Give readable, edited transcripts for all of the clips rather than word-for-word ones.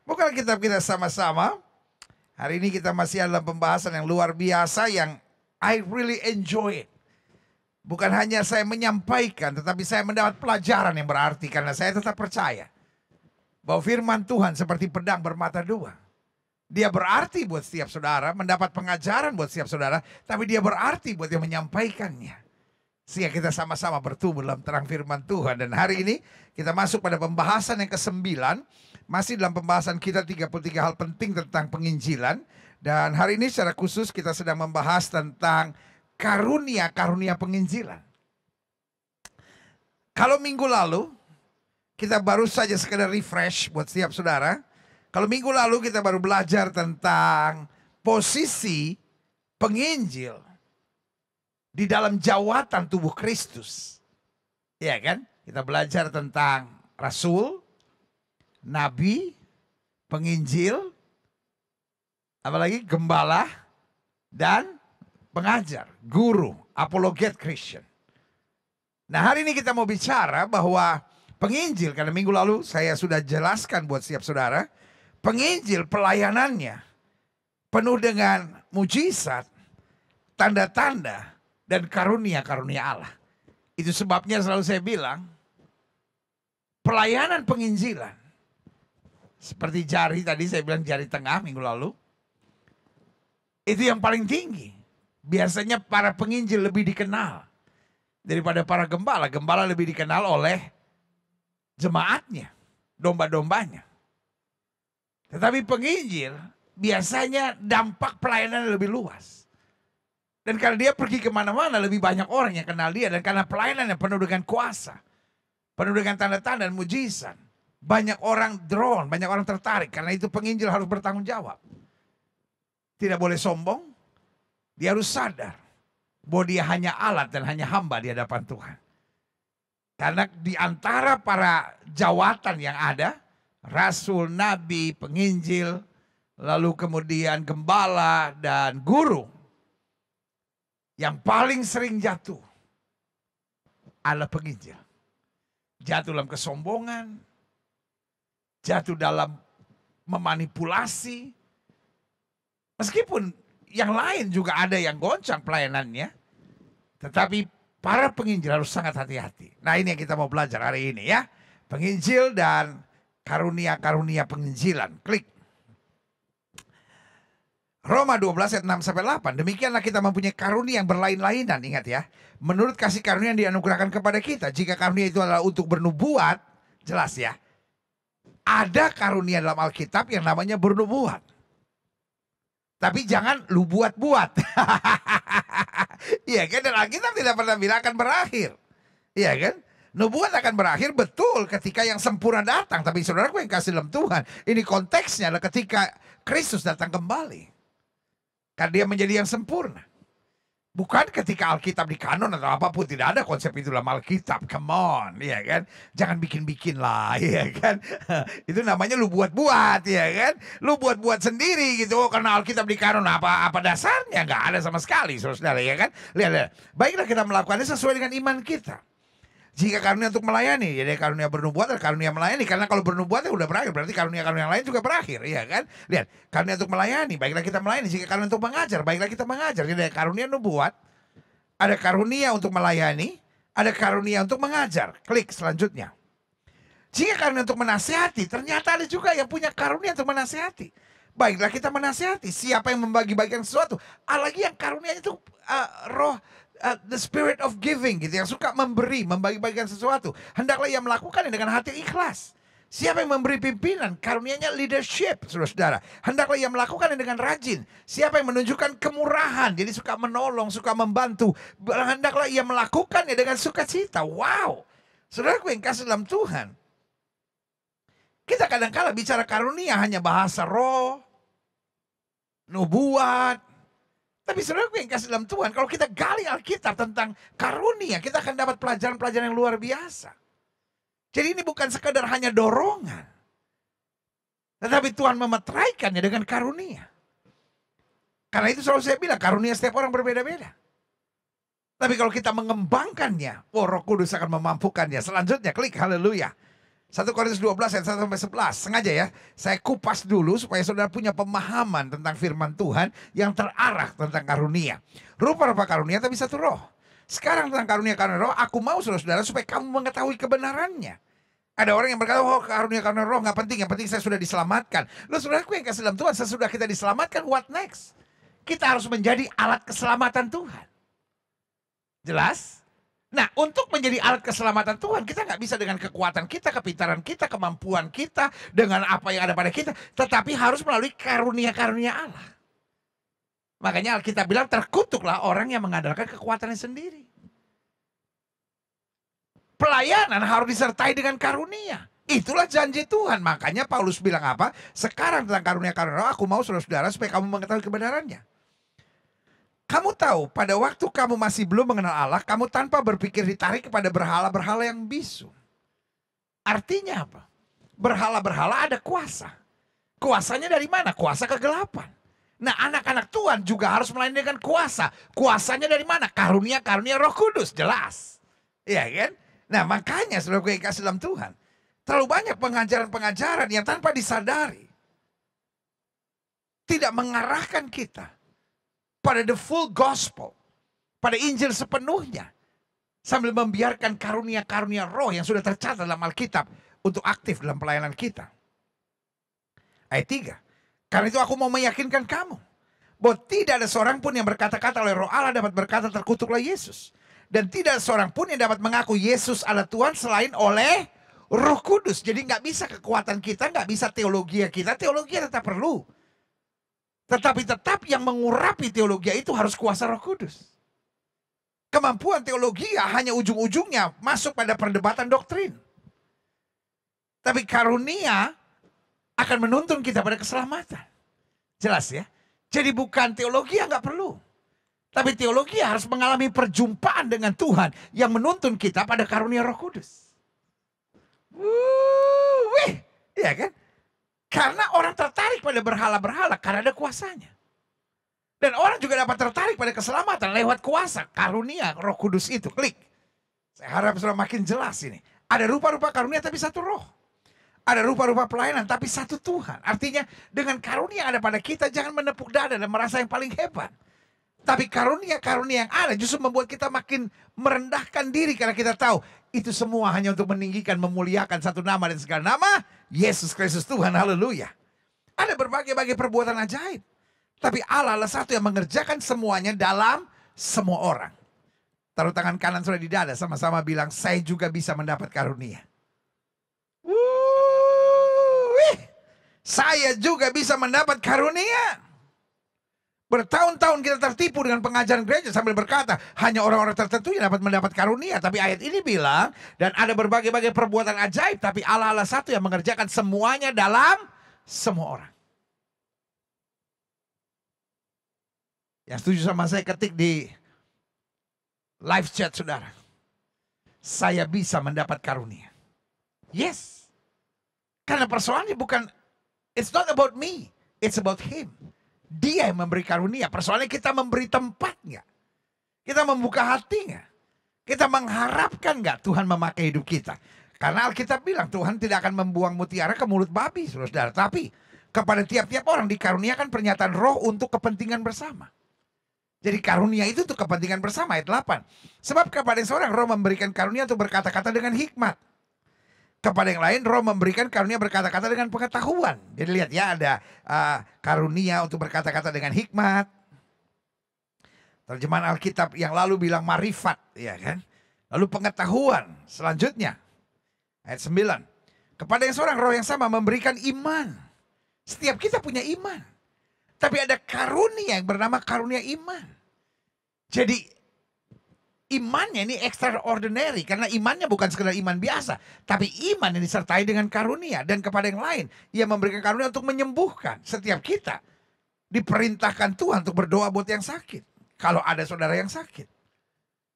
Bukan kitab kita sama-sama. Hari ini kita masih dalam pembahasan yang luar biasa yang I really enjoy it. Bukan hanya saya menyampaikan, tetapi saya mendapat pelajaran yang berarti karena saya tetap percaya bahwa firman Tuhan seperti pedang bermata dua. Dia berarti buat setiap saudara, mendapat pengajaran buat setiap saudara, tapi dia berarti buat yang menyampaikannya. Sehingga kita sama-sama bertumbuh dalam terang firman Tuhan. Dan hari ini kita masuk pada pembahasan yang ke-9. Masih dalam pembahasan kita 33 hal penting tentang penginjilan. Dan hari ini secara khusus kita sedang membahas tentang karunia-karunia penginjilan. Kalau minggu lalu kita baru saja sekedar refresh buat setiap saudara. Kalau minggu lalu kita baru belajar tentang posisi penginjil di dalam jawatan tubuh Kristus. Ya kan? Kita belajar tentang rasul, nabi, penginjil, apalagi gembala, dan pengajar, guru, apologet Christian. Nah hari ini kita mau bicara bahwa penginjil, karena minggu lalu saya sudah jelaskan buat setiap saudara, penginjil pelayanannya penuh dengan mujizat, tanda-tanda, dan karunia-karunia Allah. Itu sebabnya selalu saya bilang, pelayanan penginjilan, seperti jari tadi saya bilang jari tengah minggu lalu, itu yang paling tinggi. Biasanya para penginjil lebih dikenal daripada para gembala. Gembala lebih dikenal oleh jemaatnya, domba-dombanya. Tetapi penginjil biasanya dampak pelayanan lebih luas. Dan karena dia pergi kemana-mana lebih banyak orang yang kenal dia. Dan karena pelayanannya penuh dengan kuasa, penuh dengan tanda-tanda dan mujizat, banyak orang drawn, banyak orang tertarik. Karena itu penginjil harus bertanggung jawab. Tidak boleh sombong. Dia harus sadar bahwa dia hanya alat dan hanya hamba di hadapan Tuhan. Karena di antara para jawatan yang ada, rasul, nabi, penginjil, lalu kemudian gembala dan guru, yang paling sering jatuh adalah penginjil. Jatuh dalam kesombongan, jatuh dalam memanipulasi. Meskipun yang lain juga ada yang goncang pelayanannya, tetapi para penginjil harus sangat hati-hati. Nah ini yang kita mau belajar hari ini ya. Penginjil dan karunia-karunia penginjilan. Klik. Roma 12 ayat 6-8. Demikianlah kita mempunyai karunia yang berlain-lainan. Ingat ya. Menurut kasih karunia yang dianugerahkan kepada kita. Jika karunia itu adalah untuk bernubuat. Jelas ya. Ada karunia dalam Alkitab yang namanya bernubuat. Tapi jangan lu buat-buat. Iya kan? Dan Alkitab tidak pernah bilang akan berakhir. Iya kan? Nubuat akan berakhir betul ketika yang sempurna datang. Tapi saudaraku yang kasih dalam Tuhan. Ini konteksnya adalah ketika Kristus datang kembali. Karena dia menjadi yang sempurna. Bukan ketika Alkitab di kanon atau apapun. Tidak ada konsep itu dalam Alkitab. Come on. Iya kan? Jangan bikin-bikin lah. Iya kan? Itu namanya lu buat-buat. Iya kan? Lu buat-buat sendiri gitu. Karena Alkitab di kanon apa dasarnya? Nggak ada sama sekali. Saudara ya kan? Lihat. Baiklah kita melakukannya sesuai dengan iman kita. Jika karunia untuk melayani, jadi karunia bernubuat dan karunia melayani. Karena kalau bernubuat ya udah berakhir, berarti karunia-karunia yang lain juga berakhir, iya kan? Lihat, karunia untuk melayani, baiklah kita melayani. Jika karunia untuk mengajar, baiklah kita mengajar. Jadi ada karunia nubuat, ada karunia untuk melayani, ada karunia untuk mengajar. Klik selanjutnya. Jika karunia untuk menasihati, ternyata ada juga yang punya karunia untuk menasihati. Baiklah kita menasihati. Siapa yang membagi-bagikan sesuatu? Lagi yang karunia itu roh, the spirit of giving gitu, yang suka memberi, membagi-bagikan sesuatu. Hendaklah ia melakukannya dengan hati ikhlas. Siapa yang memberi pimpinan, karunianya leadership, saudara-saudara. Hendaklah ia melakukannya dengan rajin. Siapa yang menunjukkan kemurahan, jadi suka menolong, suka membantu, hendaklah ia melakukannya dengan sukacita. Wow, saudaraku yang kasih dalam Tuhan. Kita kadang-kala bicara karunia hanya bahasa roh, nubuat. Tapi saudaraku yang kasih dalam Tuhan, kalau kita gali Alkitab tentang karunia, kita akan dapat pelajaran-pelajaran yang luar biasa. Jadi ini bukan sekadar hanya dorongan. Tetapi Tuhan memeteraikannya dengan karunia. Karena itu selalu saya bilang, karunia setiap orang berbeda-beda. Tapi kalau kita mengembangkannya, Roh Kudus akan memampukannya. Selanjutnya, klik haleluya. 1 Korintus 12 ayat 1 sampai 11. Sengaja ya, saya kupas dulu supaya saudara punya pemahaman tentang firman Tuhan yang terarah tentang karunia. Rupa-rupa karunia tapi satu roh. Sekarang tentang karunia roh, aku mau saudara-saudara supaya kamu mengetahui kebenarannya. Ada orang yang berkata, oh karunia roh gak penting, yang penting saya sudah diselamatkan. Loh saudaraku yang kasih dalam Tuhan, sesudah kita diselamatkan, what next? Kita harus menjadi alat keselamatan Tuhan. Jelas? Nah, untuk menjadi alat keselamatan Tuhan, kita nggak bisa dengan kekuatan kita, kepintaran kita, kemampuan kita, dengan apa yang ada pada kita, tetapi harus melalui karunia-karunia Allah. Makanya Alkitab bilang, terkutuklah orang yang mengandalkan kekuatannya sendiri. Pelayanan harus disertai dengan karunia. Itulah janji Tuhan. Makanya Paulus bilang apa? Sekarang tentang karunia-karunia roh, aku mau saudara-saudara supaya kamu mengetahui kebenarannya. Kamu tahu, pada waktu kamu masih belum mengenal Allah, kamu tanpa berpikir ditarik kepada berhala-berhala yang bisu. Artinya apa? Berhala-berhala ada kuasa. Kuasanya dari mana? Kuasa kegelapan. Nah, anak-anak Tuhan juga harus melayani dengan kuasa. Kuasanya dari mana? Karunia-karunia Roh Kudus, jelas. Iya kan? Nah, makanya saudara yang kasih dalam Tuhan, terlalu banyak pengajaran-pengajaran yang tanpa disadari tidak mengarahkan kita pada the full gospel, pada Injil sepenuhnya, sambil membiarkan karunia-karunia roh yang sudah tercatat dalam Alkitab untuk aktif dalam pelayanan kita. Ayat 3, karena itu aku mau meyakinkan kamu bahwa tidak ada seorang pun yang berkata-kata oleh roh Allah dapat berkata terkutuklah Yesus. Dan tidak ada seorang pun yang dapat mengaku Yesus adalah Tuhan selain oleh Roh Kudus. Jadi nggak bisa kekuatan kita, nggak bisa teologi kita. Teologi tetap perlu. Tetapi tetap yang mengurapi teologi itu harus kuasa Roh Kudus. Kemampuan teologi hanya ujung-ujungnya masuk pada perdebatan doktrin. Tapi karunia akan menuntun kita pada keselamatan. Jelas ya? Jadi bukan teologi yang nggak perlu. Tapi teologi harus mengalami perjumpaan dengan Tuhan yang menuntun kita pada karunia Roh Kudus. Wih, iya kan? Karena orang tertarik pada berhala-berhala karena ada kuasanya. Dan orang juga dapat tertarik pada keselamatan lewat kuasa karunia Roh Kudus itu. Klik. Saya harap sudah makin jelas ini. Ada rupa-rupa karunia tapi satu roh. Ada rupa-rupa pelayanan tapi satu Tuhan. Artinya dengan karunia yang ada pada kita jangan menepuk dada dan merasa yang paling hebat. Tapi karunia-karunia yang ada justru membuat kita makin merendahkan diri karena kita tahu itu semua hanya untuk meninggikan, memuliakan satu nama dan segala nama, Yesus Kristus Tuhan, haleluya. Ada berbagai-bagai perbuatan ajaib. Tapi Allah adalah satu yang mengerjakan semuanya dalam semua orang. Taruh tangan kanan sudah di dada, sama-sama bilang, saya juga bisa mendapat karunia. Saya juga bisa mendapat karunia. Bertahun-tahun kita tertipu dengan pengajaran gereja sambil berkata hanya orang-orang tertentu yang dapat mendapat karunia. Tapi ayat ini bilang dan ada berbagai-bagai perbuatan ajaib. Tapi Allah adalah satu yang mengerjakan semuanya dalam semua orang. Yang setuju sama saya ketik di live chat saudara. Saya bisa mendapat karunia. Yes. Karena persoalannya bukan, it's not about me, it's about him. Dia yang memberi karunia. Persoalannya kita memberi tempat nggak? Kita membuka hati nggak? Kita mengharapkan nggak Tuhan memakai hidup kita? Karena Alkitab bilang Tuhan tidak akan membuang mutiara ke mulut babi, saudara. Tapi kepada tiap-tiap orang dikaruniakan pernyataan roh untuk kepentingan bersama. Jadi karunia itu untuk kepentingan bersama. Ayat 8. Sebab kepada seorang roh memberikan karunia untuk berkata-kata dengan hikmat. Kepada yang lain roh memberikan karunia berkata-kata dengan pengetahuan. Jadi lihat ya, ada karunia untuk berkata-kata dengan hikmat. Terjemahan Alkitab yang lalu bilang marifat, ya kan? Lalu pengetahuan. Selanjutnya ayat 9. Kepada yang seorang roh yang sama memberikan iman. Setiap kita punya iman. Tapi ada karunia yang bernama karunia iman. Jadi imannya ini extraordinary karena imannya bukan sekedar iman biasa, tapi iman yang disertai dengan karunia. Dan kepada yang lain ia memberikan karunia untuk menyembuhkan. Setiap kita diperintahkan Tuhan untuk berdoa buat yang sakit, kalau ada saudara yang sakit.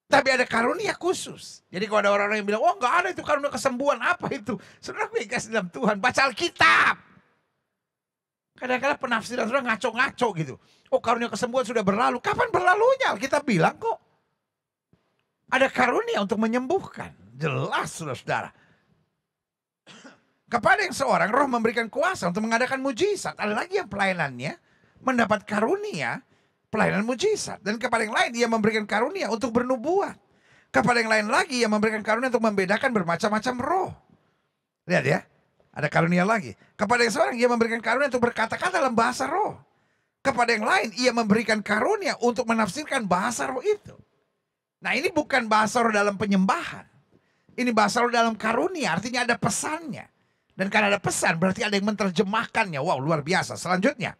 Tapi ada karunia khusus. Jadi kalau ada orang-orang yang bilang, oh nggak ada itu karunia kesembuhan, apa itu? Saudara kasih dalam Tuhan, baca Alkitab. Kadang-kadang penafsiran saudara ngaco-ngaco gitu. Oh karunia kesembuhan sudah berlalu. Kapan berlalunya? Alkitab bilang kok. Ada karunia untuk menyembuhkan. Jelas saudara-saudara. Kepada yang seorang roh memberikan kuasa untuk mengadakan mujizat. Ada lagi yang pelayanannya mendapat karunia pelayanan mujizat. Dan kepada yang lain ia memberikan karunia untuk bernubuat. Kepada yang lain lagi ia memberikan karunia untuk membedakan bermacam-macam roh. Lihat ya, ada karunia lagi. Kepada yang seorang ia memberikan karunia untuk berkata-kata dalam bahasa roh. Kepada yang lain ia memberikan karunia untuk menafsirkan bahasa roh itu. Nah, ini bukan bahasa roh dalam penyembahan. Ini bahasa roh dalam karunia, artinya ada pesannya. Dan karena ada pesan berarti ada yang menerjemahkannya. Wow, luar biasa. Selanjutnya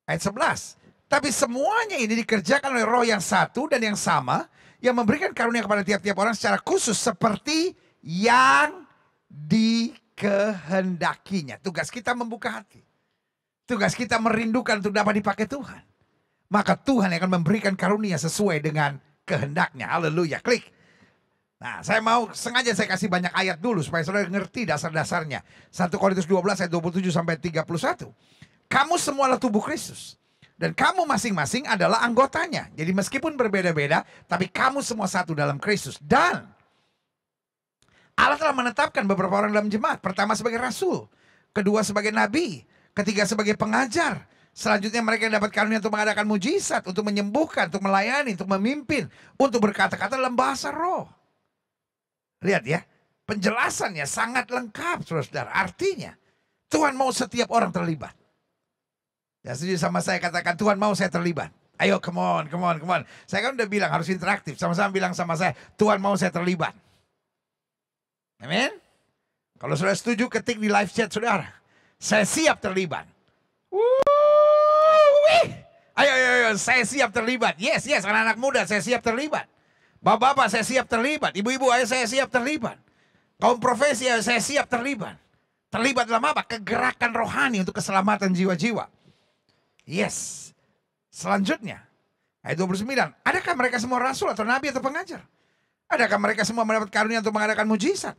ayat 11. Tapi semuanya ini dikerjakan oleh roh yang satu dan yang sama, yang memberikan karunia kepada tiap-tiap orang secara khusus seperti yang dikehendakinya. Tugas kita membuka hati. Tugas kita merindukan untuk dapat dipakai Tuhan. Maka Tuhan akan memberikan karunia sesuai dengan kehendaknya. Haleluya. Klik. Nah, saya mau sengaja saya kasih banyak ayat dulu supaya saudara ngerti dasar-dasarnya. 1 Korintus 12 ayat 27 sampai 31. Kamu semualah tubuh Kristus. Dan kamu masing-masing adalah anggotanya. Jadi meskipun berbeda-beda, tapi kamu semua satu dalam Kristus. Dan Allah telah menetapkan beberapa orang dalam jemaat. Pertama sebagai rasul, kedua sebagai nabi, ketiga sebagai pengajar. Selanjutnya mereka yang dapat karunia untuk mengadakan mujizat, untuk menyembuhkan, untuk melayani, untuk memimpin, untuk berkata-kata dalam bahasa roh. Lihat ya, penjelasannya sangat lengkap, saudara-saudara. Artinya, Tuhan mau setiap orang terlibat. Ya, setuju sama saya, katakan, Tuhan mau saya terlibat. Ayo, come on. Saya kan udah bilang harus interaktif. Sama-sama bilang sama saya, Tuhan mau saya terlibat. Amin. Kalau saudara setuju, ketik di live chat saudara. Saya siap terlibat. Ayo, saya siap terlibat. Yes, anak-anak muda, saya siap terlibat. Bapak-bapak, saya siap terlibat. Ibu-ibu, ayo saya siap terlibat. Kaum profesi, ayo saya siap terlibat. Terlibat dalam apa? Kegerakan rohani untuk keselamatan jiwa-jiwa. Yes. Selanjutnya, ayat 29. Adakah mereka semua rasul atau nabi atau pengajar? Adakah mereka semua mendapat karunia untuk mengadakan mujizat?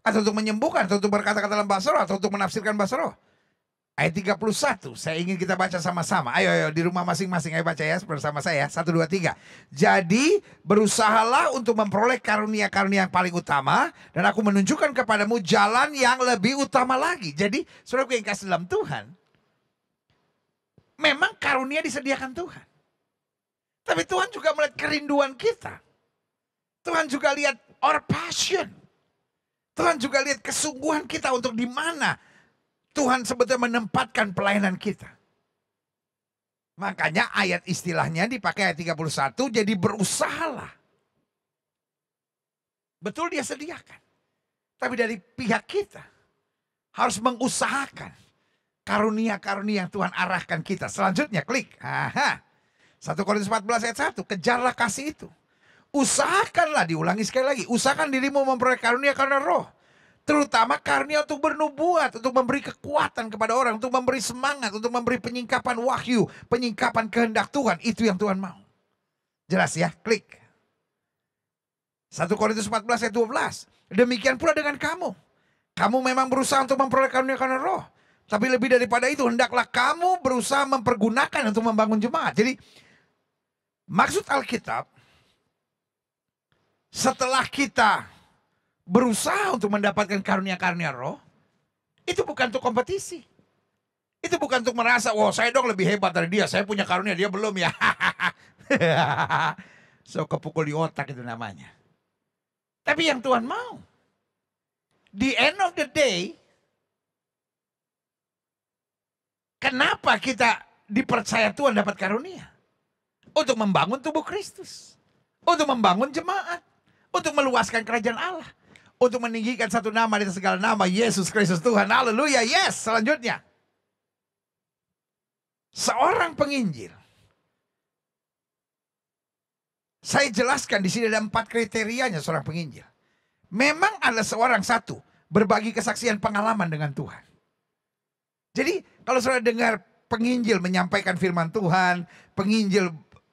Atau untuk menyembuhkan, atau untuk berkata-kata dalam bahasa roh, atau untuk menafsirkan bahasa roh? Ayat 31, saya ingin kita baca sama-sama. Ayo, di rumah masing-masing, ayo baca ya bersama saya. 1, 2, 3. Jadi, berusahalah untuk memperoleh karunia-karunia yang paling utama. Dan aku menunjukkan kepadamu jalan yang lebih utama lagi. Jadi, saudaraku yang kasih dalam Tuhan, memang karunia disediakan Tuhan. Tapi Tuhan juga melihat kerinduan kita. Tuhan juga lihat our passion. Tuhan juga lihat kesungguhan kita untuk di mana Tuhan sebetulnya menempatkan pelayanan kita. Makanya ayat istilahnya dipakai ayat 31, jadi berusahalah. Betul dia sediakan. Tapi dari pihak kita harus mengusahakan karunia-karunia yang Tuhan arahkan kita. Selanjutnya klik. 1 Korintus 14 ayat 1, kejarlah kasih itu. Usahakanlah, diulangi sekali lagi. Usahakan dirimu memperoleh karunia karena roh. Terutama karunia untuk bernubuat, untuk memberi kekuatan kepada orang, untuk memberi semangat, untuk memberi penyingkapan wahyu, penyingkapan kehendak Tuhan. Itu yang Tuhan mau. Jelas ya, klik. 1 Korintus 14 ayat 12. Demikian pula dengan kamu. Kamu memang berusaha untuk memperoleh karunia karena roh. Tapi lebih daripada itu, hendaklah kamu berusaha mempergunakan untuk membangun jemaat. Jadi, maksud Alkitab, setelah kita berusaha untuk mendapatkan karunia-karunia roh, itu bukan untuk kompetisi. Itu bukan untuk merasa, wah saya dong lebih hebat dari dia, saya punya karunia, dia belum ya. So kepukul di otak itu namanya. Tapi yang Tuhan mau, the end of the day, kenapa kita dipercaya Tuhan dapat karunia? Untuk membangun tubuh Kristus. Untuk membangun jemaat. Untuk meluaskan kerajaan Allah. Untuk meninggikan satu nama di atas segala nama, Yesus Kristus Tuhan. Haleluya. Yes, selanjutnya. Seorang penginjil. Saya jelaskan di sini ada 4 kriterianya seorang penginjil. Memang ada seorang satu, berbagi kesaksian pengalaman dengan Tuhan. Jadi kalau saudara dengar penginjil menyampaikan firman Tuhan, penginjil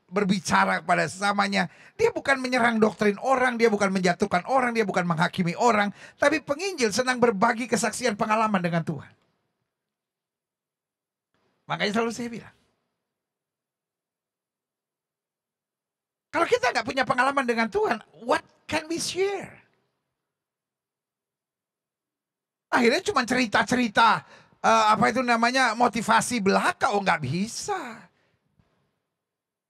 berbicara kepada sesamanya, dia bukan menyerang doktrin orang, dia bukan menjatuhkan orang, dia bukan menghakimi orang, tapi penginjil senang berbagi kesaksian pengalaman dengan Tuhan. Makanya selalu saya bilang, kalau kita nggak punya pengalaman dengan Tuhan, what can we share? Akhirnya cuma cerita-cerita apa itu namanya motivasi belaka. Oh nggak bisa.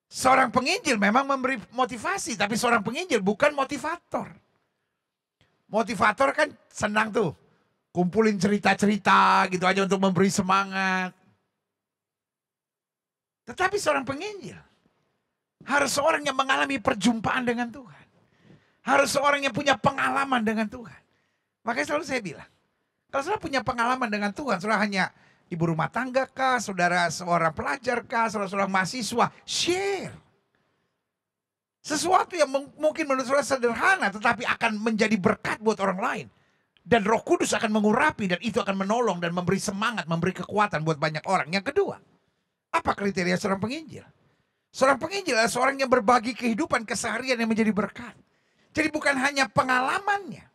Seorang penginjil memang memberi motivasi, tapi seorang penginjil bukan motivator. Motivator kan senang tuh, kumpulin cerita-cerita gitu aja untuk memberi semangat. Tetapi seorang penginjil harus seorang yang mengalami perjumpaan dengan Tuhan. Harus seorang yang punya pengalaman dengan Tuhan. Makanya selalu saya bilang, kalau saudara punya pengalaman dengan Tuhan, saudara hanya ibu rumah tangga kah, saudara seorang pelajar kah, saudara seorang mahasiswa, share. Sesuatu yang mungkin menurut saudara sederhana, tetapi akan menjadi berkat buat orang lain. Dan Roh Kudus akan mengurapi, dan itu akan menolong dan memberi semangat, memberi kekuatan buat banyak orang. Yang kedua, apa kriteria seorang penginjil? Seorang penginjil adalah seorang yang berbagi kehidupan keseharian yang menjadi berkat. Jadi bukan hanya pengalamannya,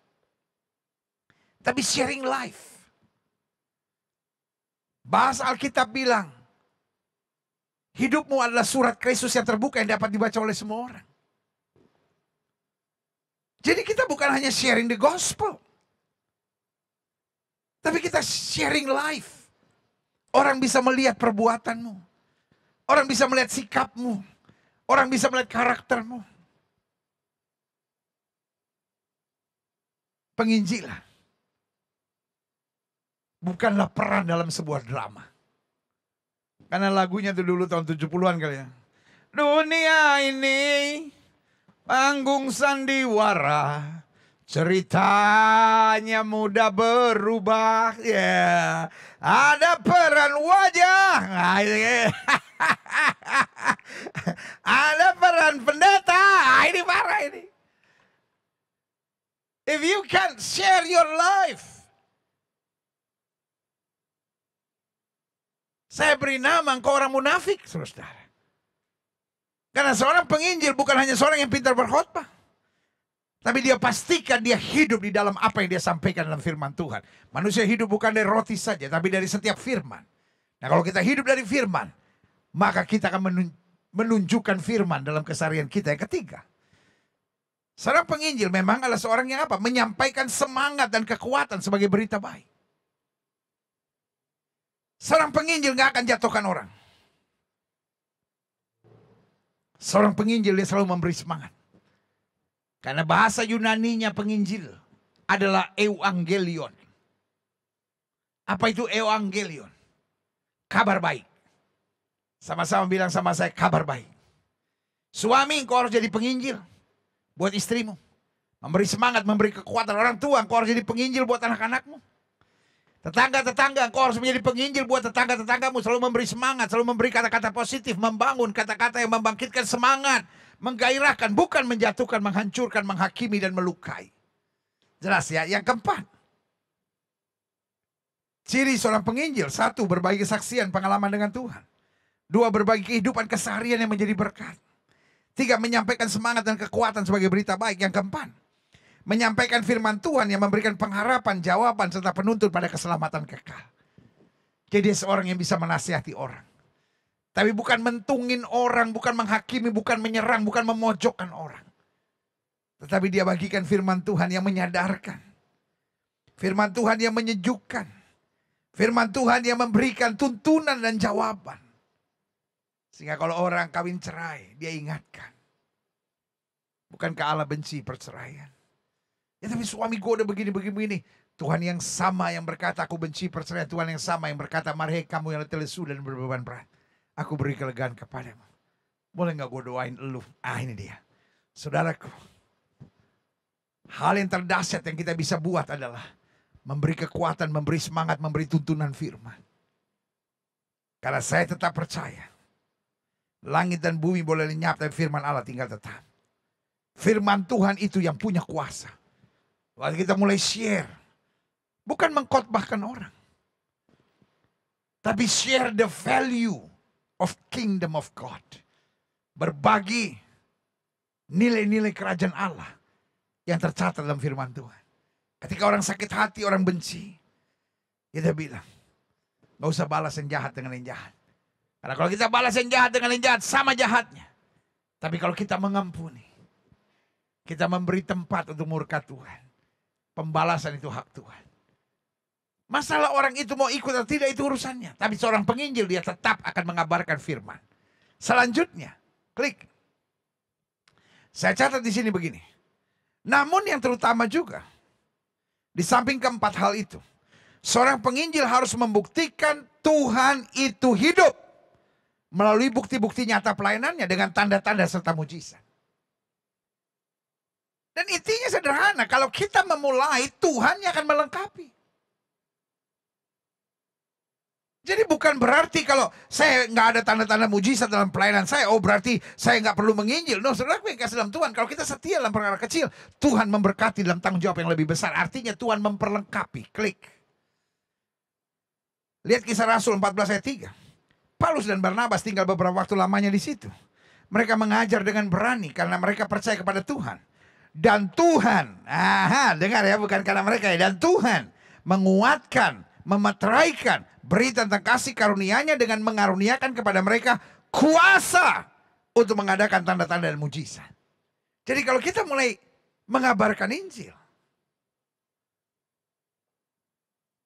tapi sharing life. Bahasa Alkitab bilang, hidupmu adalah surat Kristus yang terbuka yang dapat dibaca oleh semua orang. Jadi kita bukan hanya sharing the gospel, tapi kita sharing life. Orang bisa melihat perbuatanmu. Orang bisa melihat sikapmu. Orang bisa melihat karaktermu. Penginjilan bukanlah peran dalam sebuah drama. Karena lagunya tuh dulu tahun 70-an kali ya. Dunia ini panggung sandiwara, ceritanya mudah berubah. Ya, ada peran wajah. Ada peran pendeta. Ini parah ini. If you can share your life. Saya beri nama engkau orang munafik, saudara. Karena seorang penginjil bukan hanya seorang yang pintar berkhotbah. Tapi dia pastikan dia hidup di dalam apa yang dia sampaikan dalam firman Tuhan. Manusia hidup bukan dari roti saja, tapi dari setiap firman. Nah kalau kita hidup dari firman, maka kita akan menunjukkan firman dalam keseharian kita. Yang ketiga, seorang penginjil memang adalah seorang yang apa? Menyampaikan semangat dan kekuatan sebagai berita baik. Seorang penginjil gak akan jatuhkan orang. Seorang penginjil dia selalu memberi semangat. Karena bahasa Yunaninya penginjil adalah euangelion. Apa itu euangelion? Kabar baik. Sama-sama bilang sama saya, kabar baik. Suami engkau harus jadi penginjil buat istrimu. Memberi semangat, memberi kekuatan. Orang tua engkau harus jadi penginjil buat anak-anakmu. Tetangga-tetangga, engkau harus menjadi penginjil buat tetangga-tetanggamu. Selalu memberi semangat, selalu memberi kata-kata positif, membangun kata-kata yang membangkitkan semangat, menggairahkan, bukan menjatuhkan, menghancurkan, menghakimi, dan melukai. Jelas ya. Yang keempat, ciri seorang penginjil. 1, berbagi kesaksian, pengalaman dengan Tuhan. 2, berbagi kehidupan keseharian yang menjadi berkat. 3, menyampaikan semangat dan kekuatan sebagai berita baik. Yang keempat, menyampaikan firman Tuhan yang memberikan pengharapan, jawaban, serta penuntun pada keselamatan kekal. Jadi dia seorang yang bisa menasihati orang. Tapi bukan mentungin orang, bukan menghakimi, bukan menyerang, bukan memojokkan orang. Tetapi dia bagikan firman Tuhan yang menyadarkan. Firman Tuhan yang menyejukkan. Firman Tuhan yang memberikan tuntunan dan jawaban. Sehingga kalau orang kawin cerai, dia ingatkan. Bukankah Allah benci perceraian? Ya tapi suami gue udah begini-begini. Tuhan yang sama yang berkata aku benci perceraian. Tuhan yang sama yang berkata mari kamu yang letih lesu dan berbeban berat, aku beri kelegaan kepadamu. Boleh gak gue doain elu? Ini dia. Saudaraku, hal yang terdahsyat yang kita bisa buat adalah memberi kekuatan, memberi semangat, memberi tuntunan firman. Karena saya tetap percaya langit dan bumi boleh lenyap, tapi firman Allah tinggal tetap. Firman Tuhan itu yang punya kuasa. Waktu kita mulai share, bukan mengkhotbahkan orang, tapi share the value of kingdom of God. Berbagi nilai-nilai kerajaan Allah yang tercatat dalam firman Tuhan. Ketika orang sakit hati, orang benci, kita bilang, gak usah balas yang jahat dengan yang jahat. Karena kalau kita balas yang jahat dengan yang jahat, sama jahatnya. Tapi kalau kita mengampuni, kita memberi tempat untuk murka Tuhan. Pembalasan itu hak Tuhan. Masalah orang itu mau ikut atau tidak itu urusannya. Tapi seorang penginjil dia tetap akan mengabarkan firman. Selanjutnya, klik. Saya catat di sini begini. Namun yang terutama juga, di samping keempat hal itu, seorang penginjil harus membuktikan Tuhan itu hidup melalui bukti-bukti nyata pelayanannya dengan tanda-tanda serta mujizat. Dan intinya sederhana, kalau kita memulai, Tuhan yang akan melengkapi. Jadi bukan berarti kalau saya nggak ada tanda-tanda mujizat dalam pelayanan saya, oh berarti saya nggak perlu menginjil. No, saudara yang kasih dalam Tuhan, kalau kita setia dalam perkara kecil, Tuhan memberkati dalam tanggung jawab yang lebih besar. Artinya Tuhan memperlengkapi. Klik. Lihat Kisah Rasul 14 ayat 3. Paulus dan Barnabas tinggal beberapa waktu lamanya di situ. Mereka mengajar dengan berani karena mereka percaya kepada Tuhan. Dan Tuhan, dengar ya, bukan karena mereka ya. Dan Tuhan menguatkan, memeteraikan berita tentang kasih karunia-Nya dengan mengaruniakan kepada mereka kuasa untuk mengadakan tanda-tanda dan mujizat. Jadi kalau kita mulai mengabarkan Injil,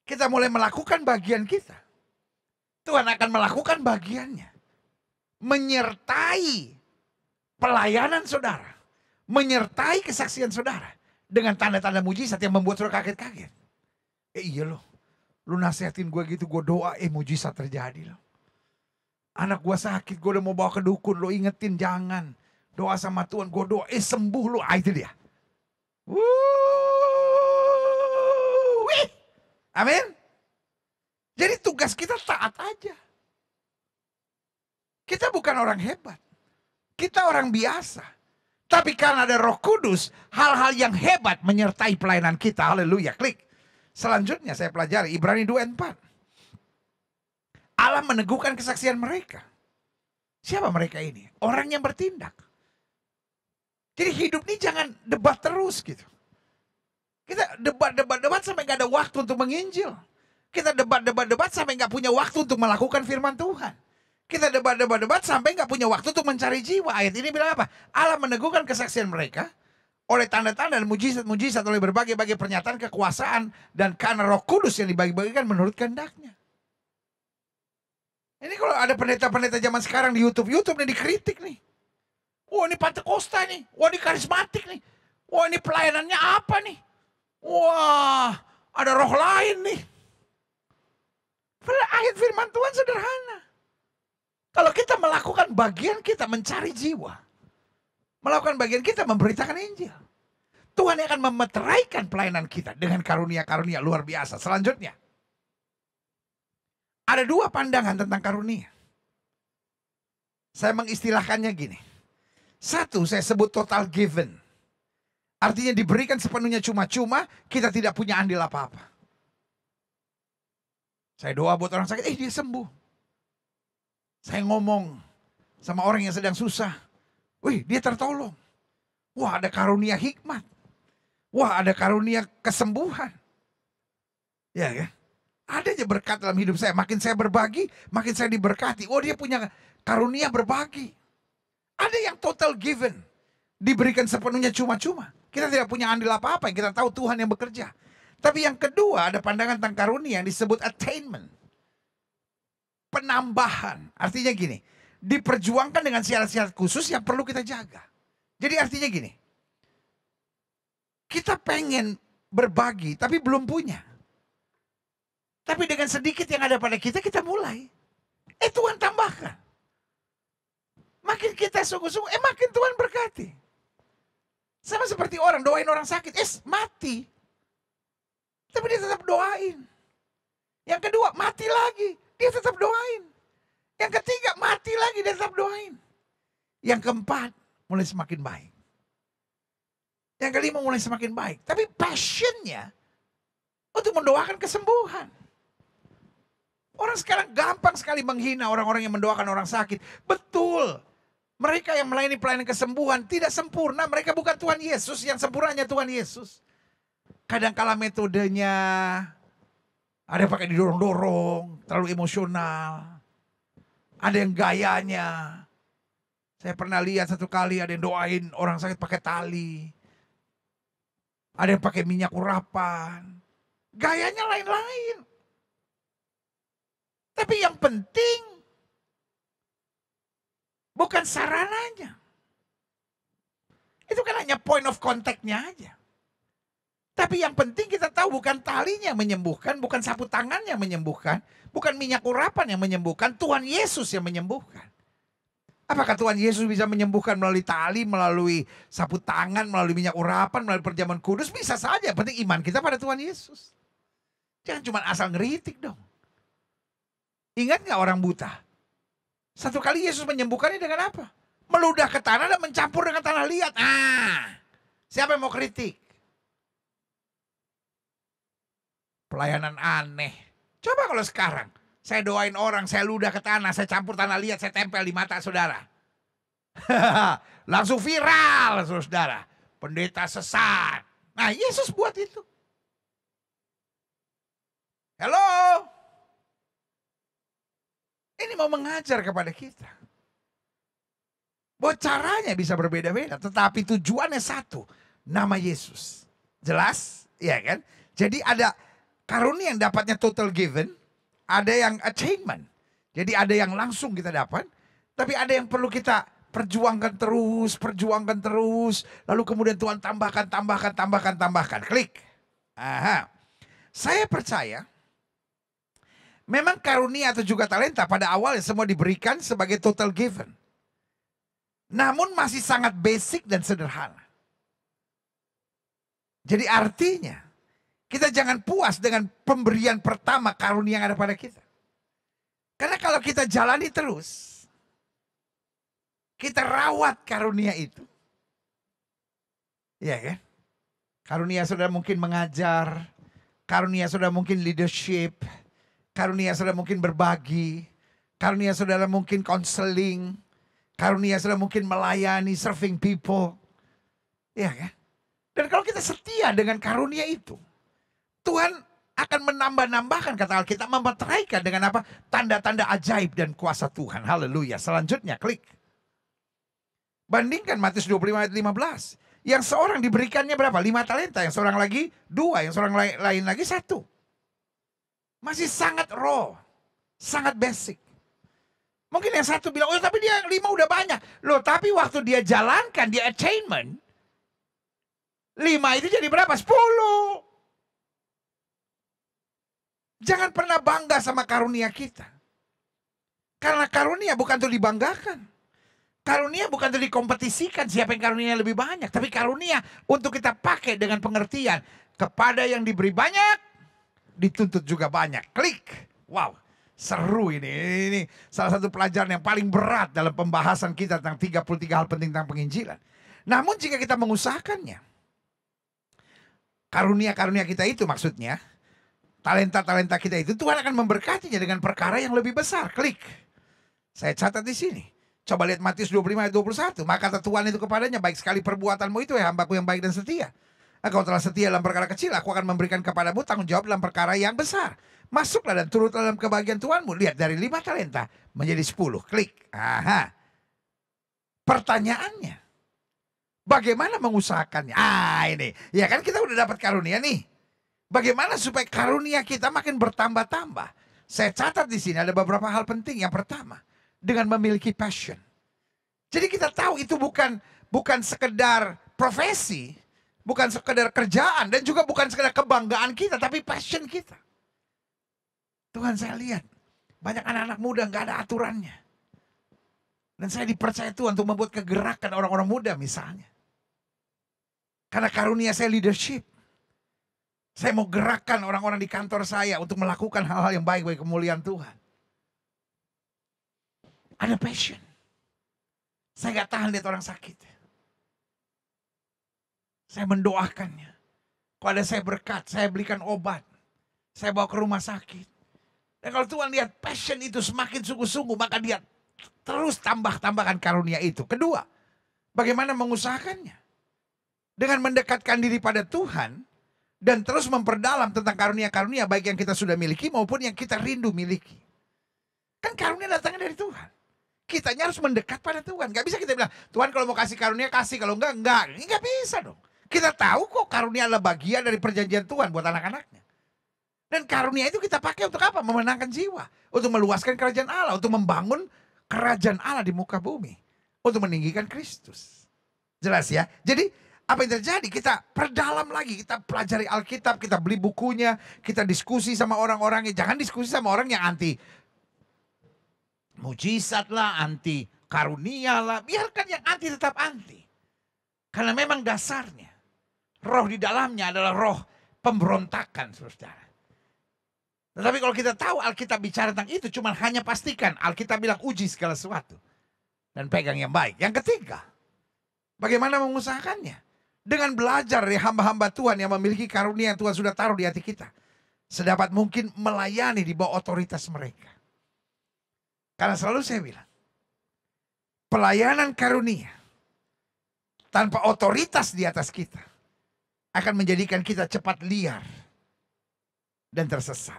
kita mulai melakukan bagian kita, Tuhan akan melakukan bagiannya. Menyertai pelayanan saudara, menyertai kesaksian saudara dengan tanda-tanda mujizat yang membuat saudara kaget-kaget. Iya loh. Lu nasihatin gue gitu, gue doa, mujizat terjadi loh. Anak gue sakit, gue udah mau bawa ke dukun, lo ingetin jangan. Doa sama Tuhan, gue doa, sembuh lo. Itu dia. Amin. Jadi tugas kita taat aja. Kita bukan orang hebat. Kita orang biasa. Tapi karena ada Roh Kudus, hal-hal yang hebat menyertai pelayanan kita. Haleluya, klik. Selanjutnya saya pelajari Ibrani 2 ayat 4. Allah meneguhkan kesaksian mereka. Siapa mereka ini? Orang yang bertindak. Jadi hidup ini jangan debat terus gitu. Kita debat sampai gak ada waktu untuk menginjil. Kita debat sampai gak punya waktu untuk melakukan firman Tuhan. Kita debat sampai gak punya waktu untuk mencari jiwa. Ayat ini bilang apa? Allah meneguhkan kesaksian mereka oleh tanda-tanda dan mujizat-mujizat, oleh berbagai-bagai pernyataan kekuasaan, dan karena Roh Kudus yang dibagi-bagikan menurut kehendaknya. Ini kalau ada pendeta-pendeta zaman sekarang di YouTube nih dikritik nih. Wah ini Pentakosta nih, wah ini karismatik nih, wah ini pelayanannya apa nih, wah ada roh lain nih. Ayat firman Tuhan sederhana. Kalau kita melakukan bagian kita mencari jiwa, melakukan bagian kita memberitakan Injil, Tuhan akan memeteraikan pelayanan kita dengan karunia-karunia luar biasa. Selanjutnya, ada dua pandangan tentang karunia. Saya mengistilahkannya gini. Satu, saya sebut total given. Artinya diberikan sepenuhnya cuma-cuma, kita tidak punya andil apa-apa. Saya doa buat orang sakit, dia sembuh. Saya ngomong sama orang yang sedang susah, dia tertolong. Wah, ada karunia hikmat. Wah, ada karunia kesembuhan. Ya kan? Ada aja berkat dalam hidup saya. Makin saya berbagi, makin saya diberkati. Oh, dia punya karunia berbagi. Ada yang total given. Diberikan sepenuhnya cuma-cuma. Kita tidak punya andil apa-apa. Kita tahu Tuhan yang bekerja. Tapi yang kedua, ada pandangan tentang karunia yang disebut attainment. Penambahan. Artinya gini. Diperjuangkan dengan syarat-syarat khusus yang perlu kita jaga. Jadi artinya gini. Kita pengen berbagi tapi belum punya. Tapi dengan sedikit yang ada pada kita, kita mulai. Tuhan tambahkan. Makin kita sungguh-sungguh, makin Tuhan berkati. Sama seperti orang doain orang sakit, mati. Tapi dia tetap doain. Yang kedua, mati lagi, dia tetap doain. Yang ketiga, mati lagi, dia tetap doain. Yang keempat, mulai semakin baik. Yang kelima, mulai semakin baik. Tapi passionnya untuk mendoakan kesembuhan. Orang sekarang gampang sekali menghina orang-orang yang mendoakan orang sakit. Betul. Mereka yang melayani pelayanan kesembuhan tidak sempurna. Mereka bukan Tuhan Yesus. Yang sempurnanya Tuhan Yesus. Kadangkala metodenya ada yang pakai didorong-dorong, terlalu emosional. Ada yang gayanya. Saya pernah lihat satu kali ada yang doain orang sakit pakai tali. Ada yang pakai minyak urapan. Gayanya lain-lain. Tapi yang penting bukan sarananya. Itu kan hanya point of contact-nya aja. Tapi yang penting kita tahu bukan talinya yang menyembuhkan, bukan sapu tangan yang menyembuhkan, bukan minyak urapan yang menyembuhkan, Tuhan Yesus yang menyembuhkan. Apakah Tuhan Yesus bisa menyembuhkan melalui tali, melalui sapu tangan, melalui minyak urapan, melalui perjamuan kudus? Bisa saja, penting iman kita pada Tuhan Yesus. Jangan cuma asal ngeritik dong. Ingat gak orang buta? Satu kali Yesus menyembuhkannya dengan apa? Meludah ke tanah dan mencampur dengan tanah liat. Siapa yang mau kritik? Pelayanan aneh. Coba kalau sekarang saya doain orang, saya ludah ke tanah, saya campur tanah liat, saya tempel di mata saudara. Langsung viral saudara. Pendeta sesat. Nah, Yesus buat itu. Halo. Ini mau mengajar kepada kita. Bahwa caranya bisa berbeda-beda, tetapi tujuannya satu. Nama Yesus. Jelas? Iya kan? Jadi ada karunia yang dapatnya total given, ada yang attainment. Jadi ada yang langsung kita dapat, tapi ada yang perlu kita perjuangkan terus, lalu kemudian Tuhan tambahkan. Klik. Saya percaya, memang karunia atau juga talenta pada awalnya semua diberikan sebagai total given. Namun masih sangat basic dan sederhana. Jadi artinya, kita jangan puas dengan pemberian pertama karunia yang ada pada kita. Karena kalau kita jalani terus, kita rawat karunia itu. Iya kan? Karunia saudara mungkin mengajar, karunia saudara mungkin leadership, karunia saudara mungkin berbagi, karunia saudara mungkin counseling, karunia saudara mungkin melayani, serving people. Iya kan? Dan kalau kita setia dengan karunia itu, Tuhan akan menambah-nambahkan, kata Alkitab, memeteraikan dengan apa? Tanda-tanda ajaib dan kuasa Tuhan. Haleluya. Selanjutnya klik. Bandingkan Matius 25 ayat 15. Yang seorang diberikannya berapa? 5 talenta. Yang seorang lagi 2. Yang seorang lain lagi 1. Masih sangat raw. Sangat basic. Mungkin yang satu bilang, oh tapi dia 5 udah banyak. Loh tapi waktu dia jalankan, dia attainment. 5 itu jadi berapa? 10. Jangan pernah bangga sama karunia kita. Karena karunia bukan untuk dibanggakan. Karunia bukan untuk dikompetisikan siapa yang karunia lebih banyak. Tapi karunia untuk kita pakai dengan pengertian. Kepada yang diberi banyak, dituntut juga banyak. Klik. Wow. Seru ini. Ini salah satu pelajaran yang paling berat dalam pembahasan kita tentang 33 hal penting tentang penginjilan. Namun jika kita mengusahakannya, karunia-karunia kita itu maksudnya, talenta-talenta kita itu, Tuhan akan memberkatinya dengan perkara yang lebih besar. Klik. Saya catat di sini. Coba lihat Matius 25 ayat 21. Maka kata Tuhan itu kepadanya, baik sekali perbuatanmu itu ya hambaku yang baik dan setia. Engkau telah setia dalam perkara kecil, aku akan memberikan kepadamu tanggung jawab dalam perkara yang besar. Masuklah dan turutlah dalam kebahagiaan Tuhanmu. Lihat dari 5 talenta menjadi 10. Klik. Pertanyaannya, bagaimana mengusahakannya? Ini. Ya kan kita udah dapat karunia nih. Bagaimana supaya karunia kita makin bertambah-tambah? Saya catat di sini ada beberapa hal penting. Yang pertama, dengan memiliki passion. Jadi kita tahu itu bukan sekedar profesi, bukan sekedar kerjaan, dan juga bukan sekedar kebanggaan kita, tapi passion kita. Tuhan, saya lihat banyak anak-anak muda nggak ada aturannya. Dan saya dipercaya Tuhan untuk membuat kegerakan orang-orang muda misalnya. Karena karunia saya leadership. Saya mau gerakkan orang-orang di kantor saya untuk melakukan hal-hal yang baik bagi kemuliaan Tuhan. Ada passion. Saya gak tahan lihat orang sakit. Saya mendoakannya. Kalau ada saya berkat, saya belikan obat. Saya bawa ke rumah sakit. Dan kalau Tuhan lihat passion itu semakin sungguh-sungguh, maka dia terus tambahkan karunia itu. Kedua, bagaimana mengusahakannya? Dengan mendekatkan diri pada Tuhan dan terus memperdalam tentang karunia-karunia baik yang kita sudah miliki maupun yang kita rindu miliki. Kan karunia datangnya dari Tuhan. Kitanya harus mendekat pada Tuhan. Gak bisa kita bilang, Tuhan kalau mau kasih karunia kasih, kalau enggak. Gak bisa dong. Kita tahu kok karunia adalah bagian dari perjanjian Tuhan buat anak-anaknya. Dan karunia itu kita pakai untuk apa? Memenangkan jiwa. Untuk meluaskan kerajaan Allah. Untuk membangun kerajaan Allah di muka bumi. Untuk meninggikan Kristus. Jelas ya? Jadi apa yang terjadi? Kita perdalam lagi. Kita pelajari Alkitab. Kita beli bukunya. Kita diskusi sama orang-orangnya. Jangan diskusi sama orang yang anti mujizat lah. Anti karunia lah. Biarkan yang anti tetap anti. Karena memang dasarnya. Roh di dalamnya adalah roh pemberontakan, saudara. Tetapi kalau kita tahu Alkitab bicara tentang itu, cuma hanya pastikan Alkitab bilang uji segala sesuatu. Dan pegang yang baik. Yang ketiga, bagaimana mengusahakannya? Dengan belajar dari hamba-hamba Tuhan yang memiliki karunia yang Tuhan sudah taruh di hati kita. Sedapat mungkin melayani di bawah otoritas mereka. Karena selalu saya bilang, pelayanan karunia tanpa otoritas di atas kita akan menjadikan kita cepat liar dan tersesat.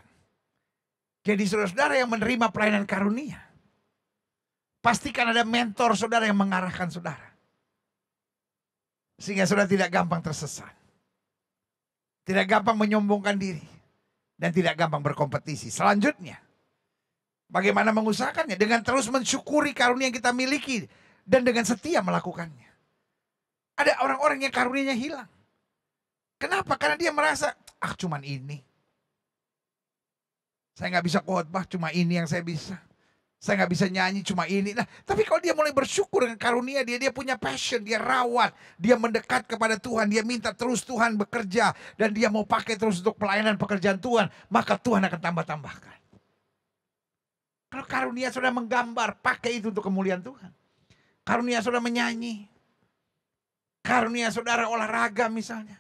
Jadi saudara-saudara yang menerima pelayanan karunia, pastikan ada mentor saudara yang mengarahkan saudara. Sehingga saudara tidak gampang tersesat. Tidak gampang menyombongkan diri. Dan tidak gampang berkompetisi. Selanjutnya, bagaimana mengusahakannya? Dengan terus mensyukuri karunia yang kita miliki. Dan dengan setia melakukannya. Ada orang-orang yang karunianya hilang. Kenapa? Karena dia merasa, cuman ini. Saya nggak bisa khotbah, cuma ini yang saya bisa. Saya nggak bisa nyanyi, cuma ini. Nah, tapi kalau dia mulai bersyukur dengan karunia dia punya passion, dia rawat, dia mendekat kepada Tuhan, dia minta terus Tuhan bekerja, dan dia mau pakai terus untuk pelayanan pekerjaan Tuhan, maka Tuhan akan tambah-tambahkan. Kalau karunia sudah menggambar, pakai itu untuk kemuliaan Tuhan. Karunia sudah menyanyi, karunia saudara olahraga misalnya,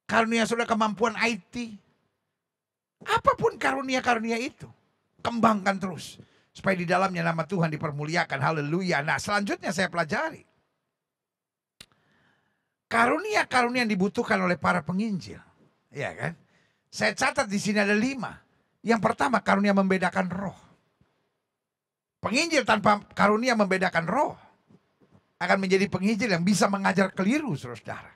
karunia saudara kemampuan IT. Apapun karunia-karunia itu, kembangkan terus. Supaya di dalamnya nama Tuhan dipermuliakan. Haleluya. Nah, selanjutnya saya pelajari. Karunia-karunia yang dibutuhkan oleh para penginjil. Ya kan? Saya catat di sini ada 5. Yang pertama, karunia membedakan roh. Penginjil tanpa karunia membedakan roh akan menjadi penginjil yang bisa mengajar keliru, saudara.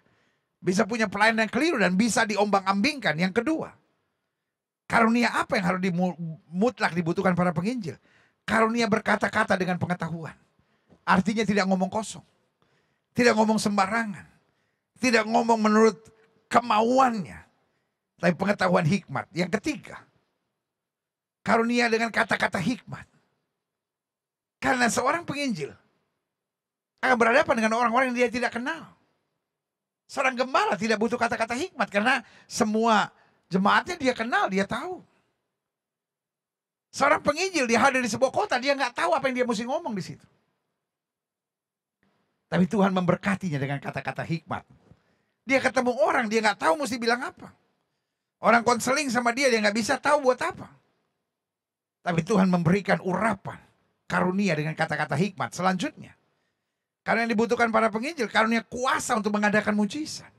Bisa punya pelayanan yang keliru dan bisa diombang-ambingkan. Yang kedua, karunia apa yang harus mutlak dibutuhkan para penginjil? Karunia berkata-kata dengan pengetahuan. Artinya tidak ngomong kosong. Tidak ngomong sembarangan. Tidak ngomong menurut kemauannya. Tapi pengetahuan hikmat. Yang ketiga, karunia dengan kata-kata hikmat. Karena seorang penginjil akan berhadapan dengan orang-orang yang dia tidak kenal. Seorang gembala tidak butuh kata-kata hikmat. Karena semua jemaatnya dia kenal, dia tahu. Seorang penginjil dia hadir di sebuah kota, dia nggak tahu apa yang dia mesti ngomong di situ. Tapi Tuhan memberkatinya dengan kata-kata hikmat. Dia ketemu orang, dia nggak tahu mesti bilang apa. Orang konseling sama dia nggak bisa tahu buat apa. Tapi Tuhan memberikan urapan, karunia dengan kata-kata hikmat. Selanjutnya, karena yang dibutuhkan para penginjil, karunia kuasa untuk mengadakan mujizat.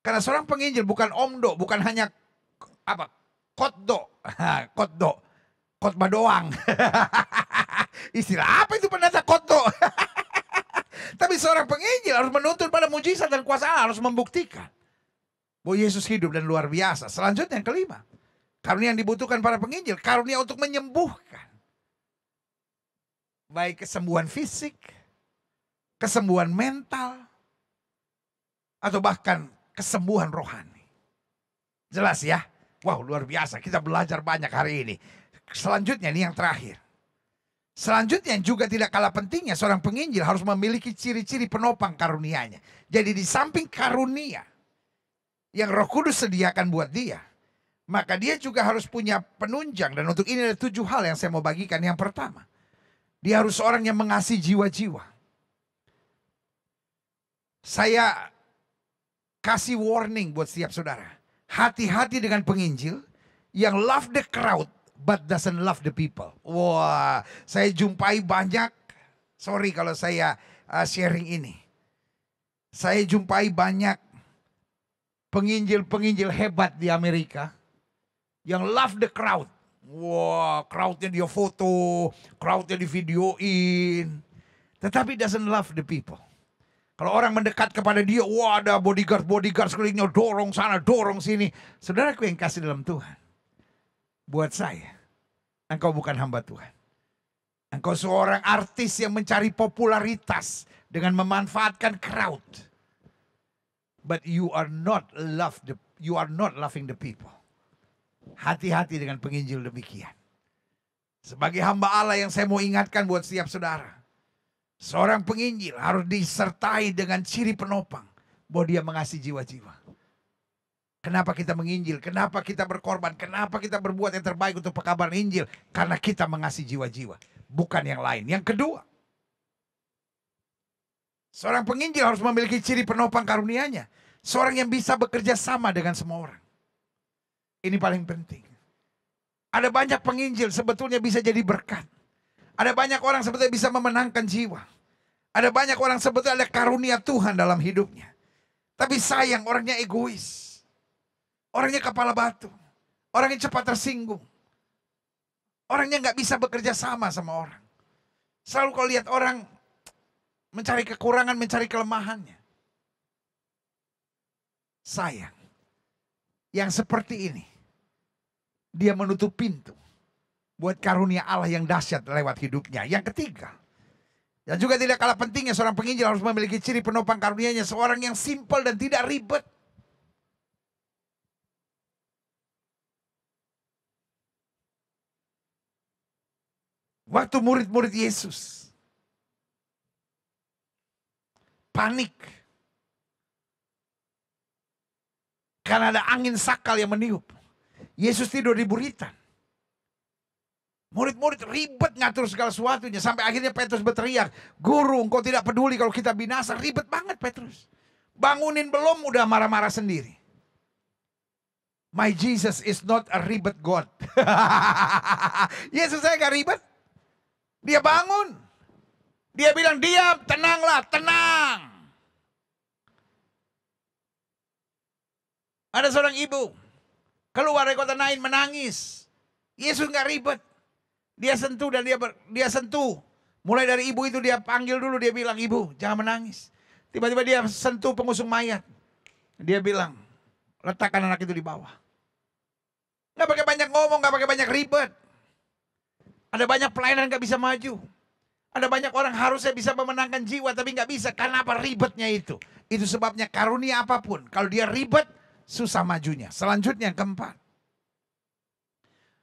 Karena seorang penginjil bukan omdo, bukan hanya khotbah doang. Istilah apa itu pendeta khotbah? Tapi seorang penginjil harus menuntun pada mujizat dan kuasa Allah, harus membuktikan bahwa Yesus hidup dan luar biasa. Selanjutnya yang kelima, karunia yang dibutuhkan para penginjil, karunia untuk menyembuhkan. Baik kesembuhan fisik, kesembuhan mental, atau bahkan kesembuhan rohani. Jelas ya? Wow, luar biasa. Kita belajar banyak hari ini. Selanjutnya ini yang terakhir. Selanjutnya yang juga tidak kalah pentingnya, seorang penginjil harus memiliki ciri-ciri penopang karunianya. Jadi di samping karunia yang Roh Kudus sediakan buat dia, maka dia juga harus punya penunjang. Dan untuk ini ada 7 hal yang saya mau bagikan. Yang pertama, dia harus seorang yang mengasihi jiwa-jiwa. Saya kasih warning buat setiap saudara. Hati-hati dengan penginjil yang love the crowd but doesn't love the people. Wah, saya jumpai banyak. Sorry kalau saya sharing ini. Saya jumpai banyak penginjil-penginjil hebat di Amerika yang love the crowd. Wah, crowdnya dia foto, crowdnya di videoin. Tetapi doesn't love the people. Kalau orang mendekat kepada dia, wah ada bodyguard sekelilingnya, dorong sana, dorong sini. Saudaraku yang kasih dalam Tuhan, buat saya, engkau bukan hamba Tuhan. Engkau seorang artis yang mencari popularitas dengan memanfaatkan crowd. But you are not loving the people. Hati-hati dengan penginjil demikian. Sebagai hamba Allah yang saya mau ingatkan buat setiap saudara, seorang penginjil harus disertai dengan ciri penopang bahwa dia mengasihi jiwa-jiwa. Kenapa kita menginjil? Kenapa kita berkorban? Kenapa kita berbuat yang terbaik untuk pekabaran Injil? Karena kita mengasihi jiwa-jiwa, bukan yang lain. Yang kedua, seorang penginjil harus memiliki ciri penopang karunia-Nya. Seorang yang bisa bekerja sama dengan semua orang. Ini paling penting. Ada banyak penginjil sebetulnya bisa jadi berkat. Ada banyak orang sebetulnya bisa memenangkan jiwa. Ada banyak orang sebetulnya ada karunia Tuhan dalam hidupnya. Tapi sayang, orangnya egois. Orangnya kepala batu. Orangnya cepat tersinggung. Orangnya nggak bisa bekerja sama orang. Selalu kalau lihat orang mencari kekurangan, mencari kelemahannya. Sayang. Yang seperti ini, dia menutup pintu buat karunia Allah yang dahsyat lewat hidupnya. Yang ketiga, dan juga tidak kalah pentingnya, seorang penginjil harus memiliki ciri penopang karunia-Nya. Seorang yang simpel dan tidak ribet. Waktu murid-murid Yesus panik karena ada angin sakal yang meniup. Yesus tidur di buritan. Murid-murid ribet ngatur segala sesuatunya. Sampai akhirnya Petrus berteriak, "Guru, engkau tidak peduli kalau kita binasa." Ribet banget Petrus. Bangunin belum udah marah-marah sendiri. My Jesus is not a ribet God. Yesus saya gak ribet. Dia bangun. Dia bilang, "Diam, tenanglah, tenang." Ada seorang ibu keluar dari kota Nain menangis. Yesus gak ribet. Dia sentuh dan dia sentuh. Mulai dari ibu itu dia panggil dulu, dia bilang, "Ibu, jangan menangis." Tiba-tiba dia sentuh pengusung mayat. Dia bilang, "Letakkan anak itu di bawah." Gak pakai banyak ngomong, gak pakai banyak ribet. Ada banyak pelayanan gak bisa maju. Ada banyak orang harusnya bisa memenangkan jiwa tapi gak bisa. Karena apa? Ribetnya itu. Itu sebabnya karunia apapun, kalau dia ribet, susah majunya. Selanjutnya yang keempat,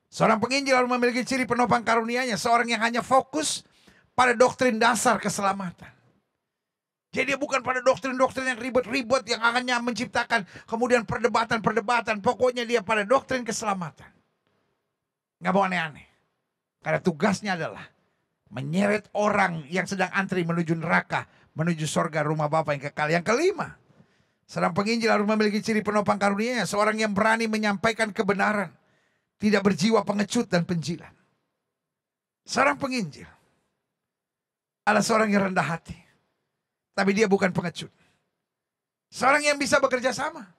seorang penginjil harus memiliki ciri penopang karunia-Nya. Seorang yang hanya fokus pada doktrin dasar keselamatan. Jadi dia bukan pada doktrin-doktrin yang ribet-ribet yang akannya menciptakan kemudian perdebatan-perdebatan. Pokoknya dia pada doktrin keselamatan. Gak mau aneh-aneh. Karena tugasnya adalah menyeret orang yang sedang antri menuju neraka, menuju sorga rumah Bapa yang kekal. Yang kelima, seorang penginjil harus memiliki ciri penopang karunia-Nya. Seorang yang berani menyampaikan kebenaran, tidak berjiwa pengecut dan penjilat. Seorang penginjil adalah seorang yang rendah hati, tapi dia bukan pengecut. Seorang yang bisa bekerja sama,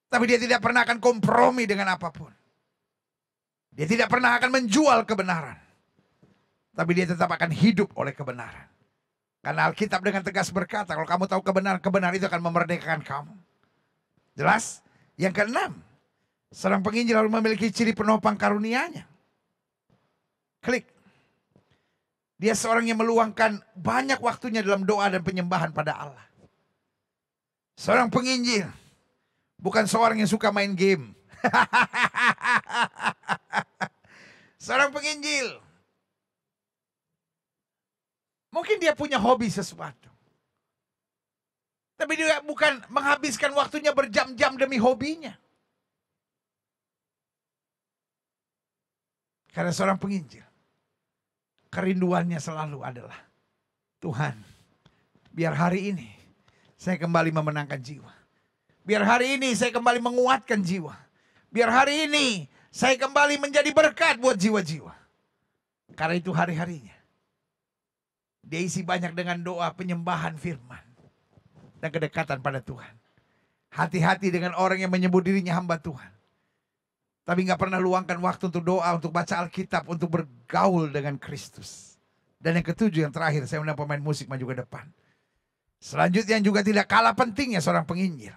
tapi dia tidak pernah akan kompromi dengan apapun. Dia tidak pernah akan menjual kebenaran, tapi dia tetap akan hidup oleh kebenaran. Karena Alkitab dengan tegas berkata, kalau kamu tahu kebenaran, kebenaran itu akan memerdekakan kamu. Jelas? Yang keenam, seorang penginjil harus memiliki ciri penopang karunia-Nya. Klik. Dia seorang yang meluangkan banyak waktunya dalam doa dan penyembahan pada Allah. Seorang penginjil bukan seorang yang suka main game. Seorang penginjil mungkin dia punya hobi sesuatu, tapi dia bukan menghabiskan waktunya berjam-jam demi hobinya. Karena seorang penginjil, kerinduannya selalu adalah, Tuhan, biar hari ini saya kembali memenangkan jiwa. Biar hari ini saya kembali menguatkan jiwa. Biar hari ini saya kembali menjadi berkat buat jiwa-jiwa. Karena itu hari-harinya dia isi banyak dengan doa, penyembahan firman, dan kedekatan pada Tuhan. Hati-hati dengan orang yang menyebut dirinya hamba Tuhan, tapi gak pernah luangkan waktu untuk doa, untuk baca Alkitab, untuk bergaul dengan Kristus. Dan yang ketujuh, yang terakhir, saya undang pemain musik maju ke depan. Selanjutnya juga tidak kalah pentingnya seorang penginjil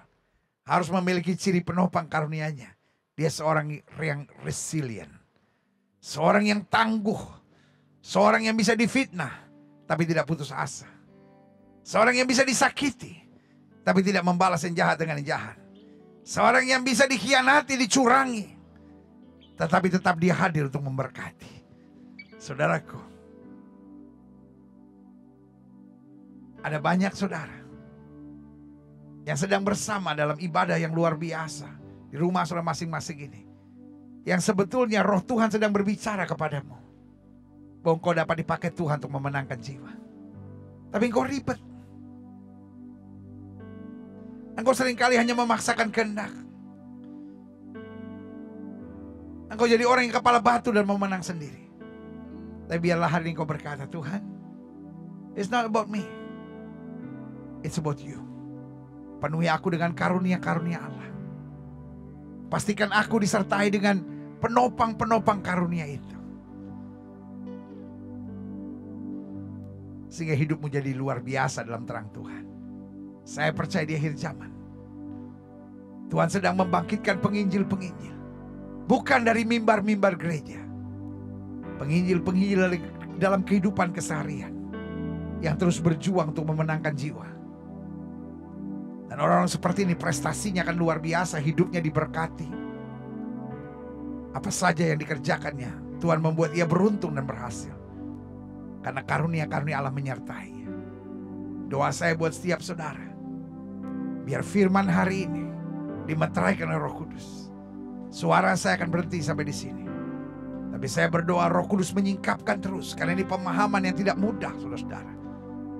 harus memiliki ciri penopang karunia-Nya. Dia seorang yang resilient. Seorang yang tangguh. Seorang yang bisa difitnah tapi tidak putus asa. Seorang yang bisa disakiti tapi tidak membalas yang jahat dengan yang jahat. Seorang yang bisa dikhianati, dicurangi, tetapi tetap dia hadir untuk memberkati. Saudaraku, ada banyak saudara yang sedang bersama dalam ibadah yang luar biasa di rumah saudara masing-masing ini, yang sebetulnya roh Tuhan sedang berbicara kepadamu bahwa engkau dapat dipakai Tuhan untuk memenangkan jiwa. Tapi engkau ribet. Engkau seringkali hanya memaksakan kehendak. Engkau jadi orang yang kepala batu dan mau menang sendiri. Tapi biarlah hari ini engkau berkata, Tuhan, it's not about me, it's about you. Penuhi aku dengan karunia-karunia Allah. Pastikan aku disertai dengan penopang-penopang karunia itu. Sehingga hidupmu jadi luar biasa dalam terang Tuhan. Saya percaya di akhir zaman Tuhan sedang membangkitkan penginjil-penginjil. Bukan dari mimbar-mimbar gereja. Penginjil-penginjil dalam kehidupan keseharian. Yang terus berjuang untuk memenangkan jiwa. Dan orang-orang seperti ini prestasinya akan luar biasa. Hidupnya diberkati. Apa saja yang dikerjakannya, Tuhan membuat ia beruntung dan berhasil. Karena karunia-karunia Allah menyertai. Doa saya buat setiap saudara, biar firman hari ini dimeteraikan oleh Roh Kudus. Suara saya akan berhenti sampai di sini. Tapi saya berdoa Roh Kudus menyingkapkan terus. Karena ini pemahaman yang tidak mudah, saudara-saudara.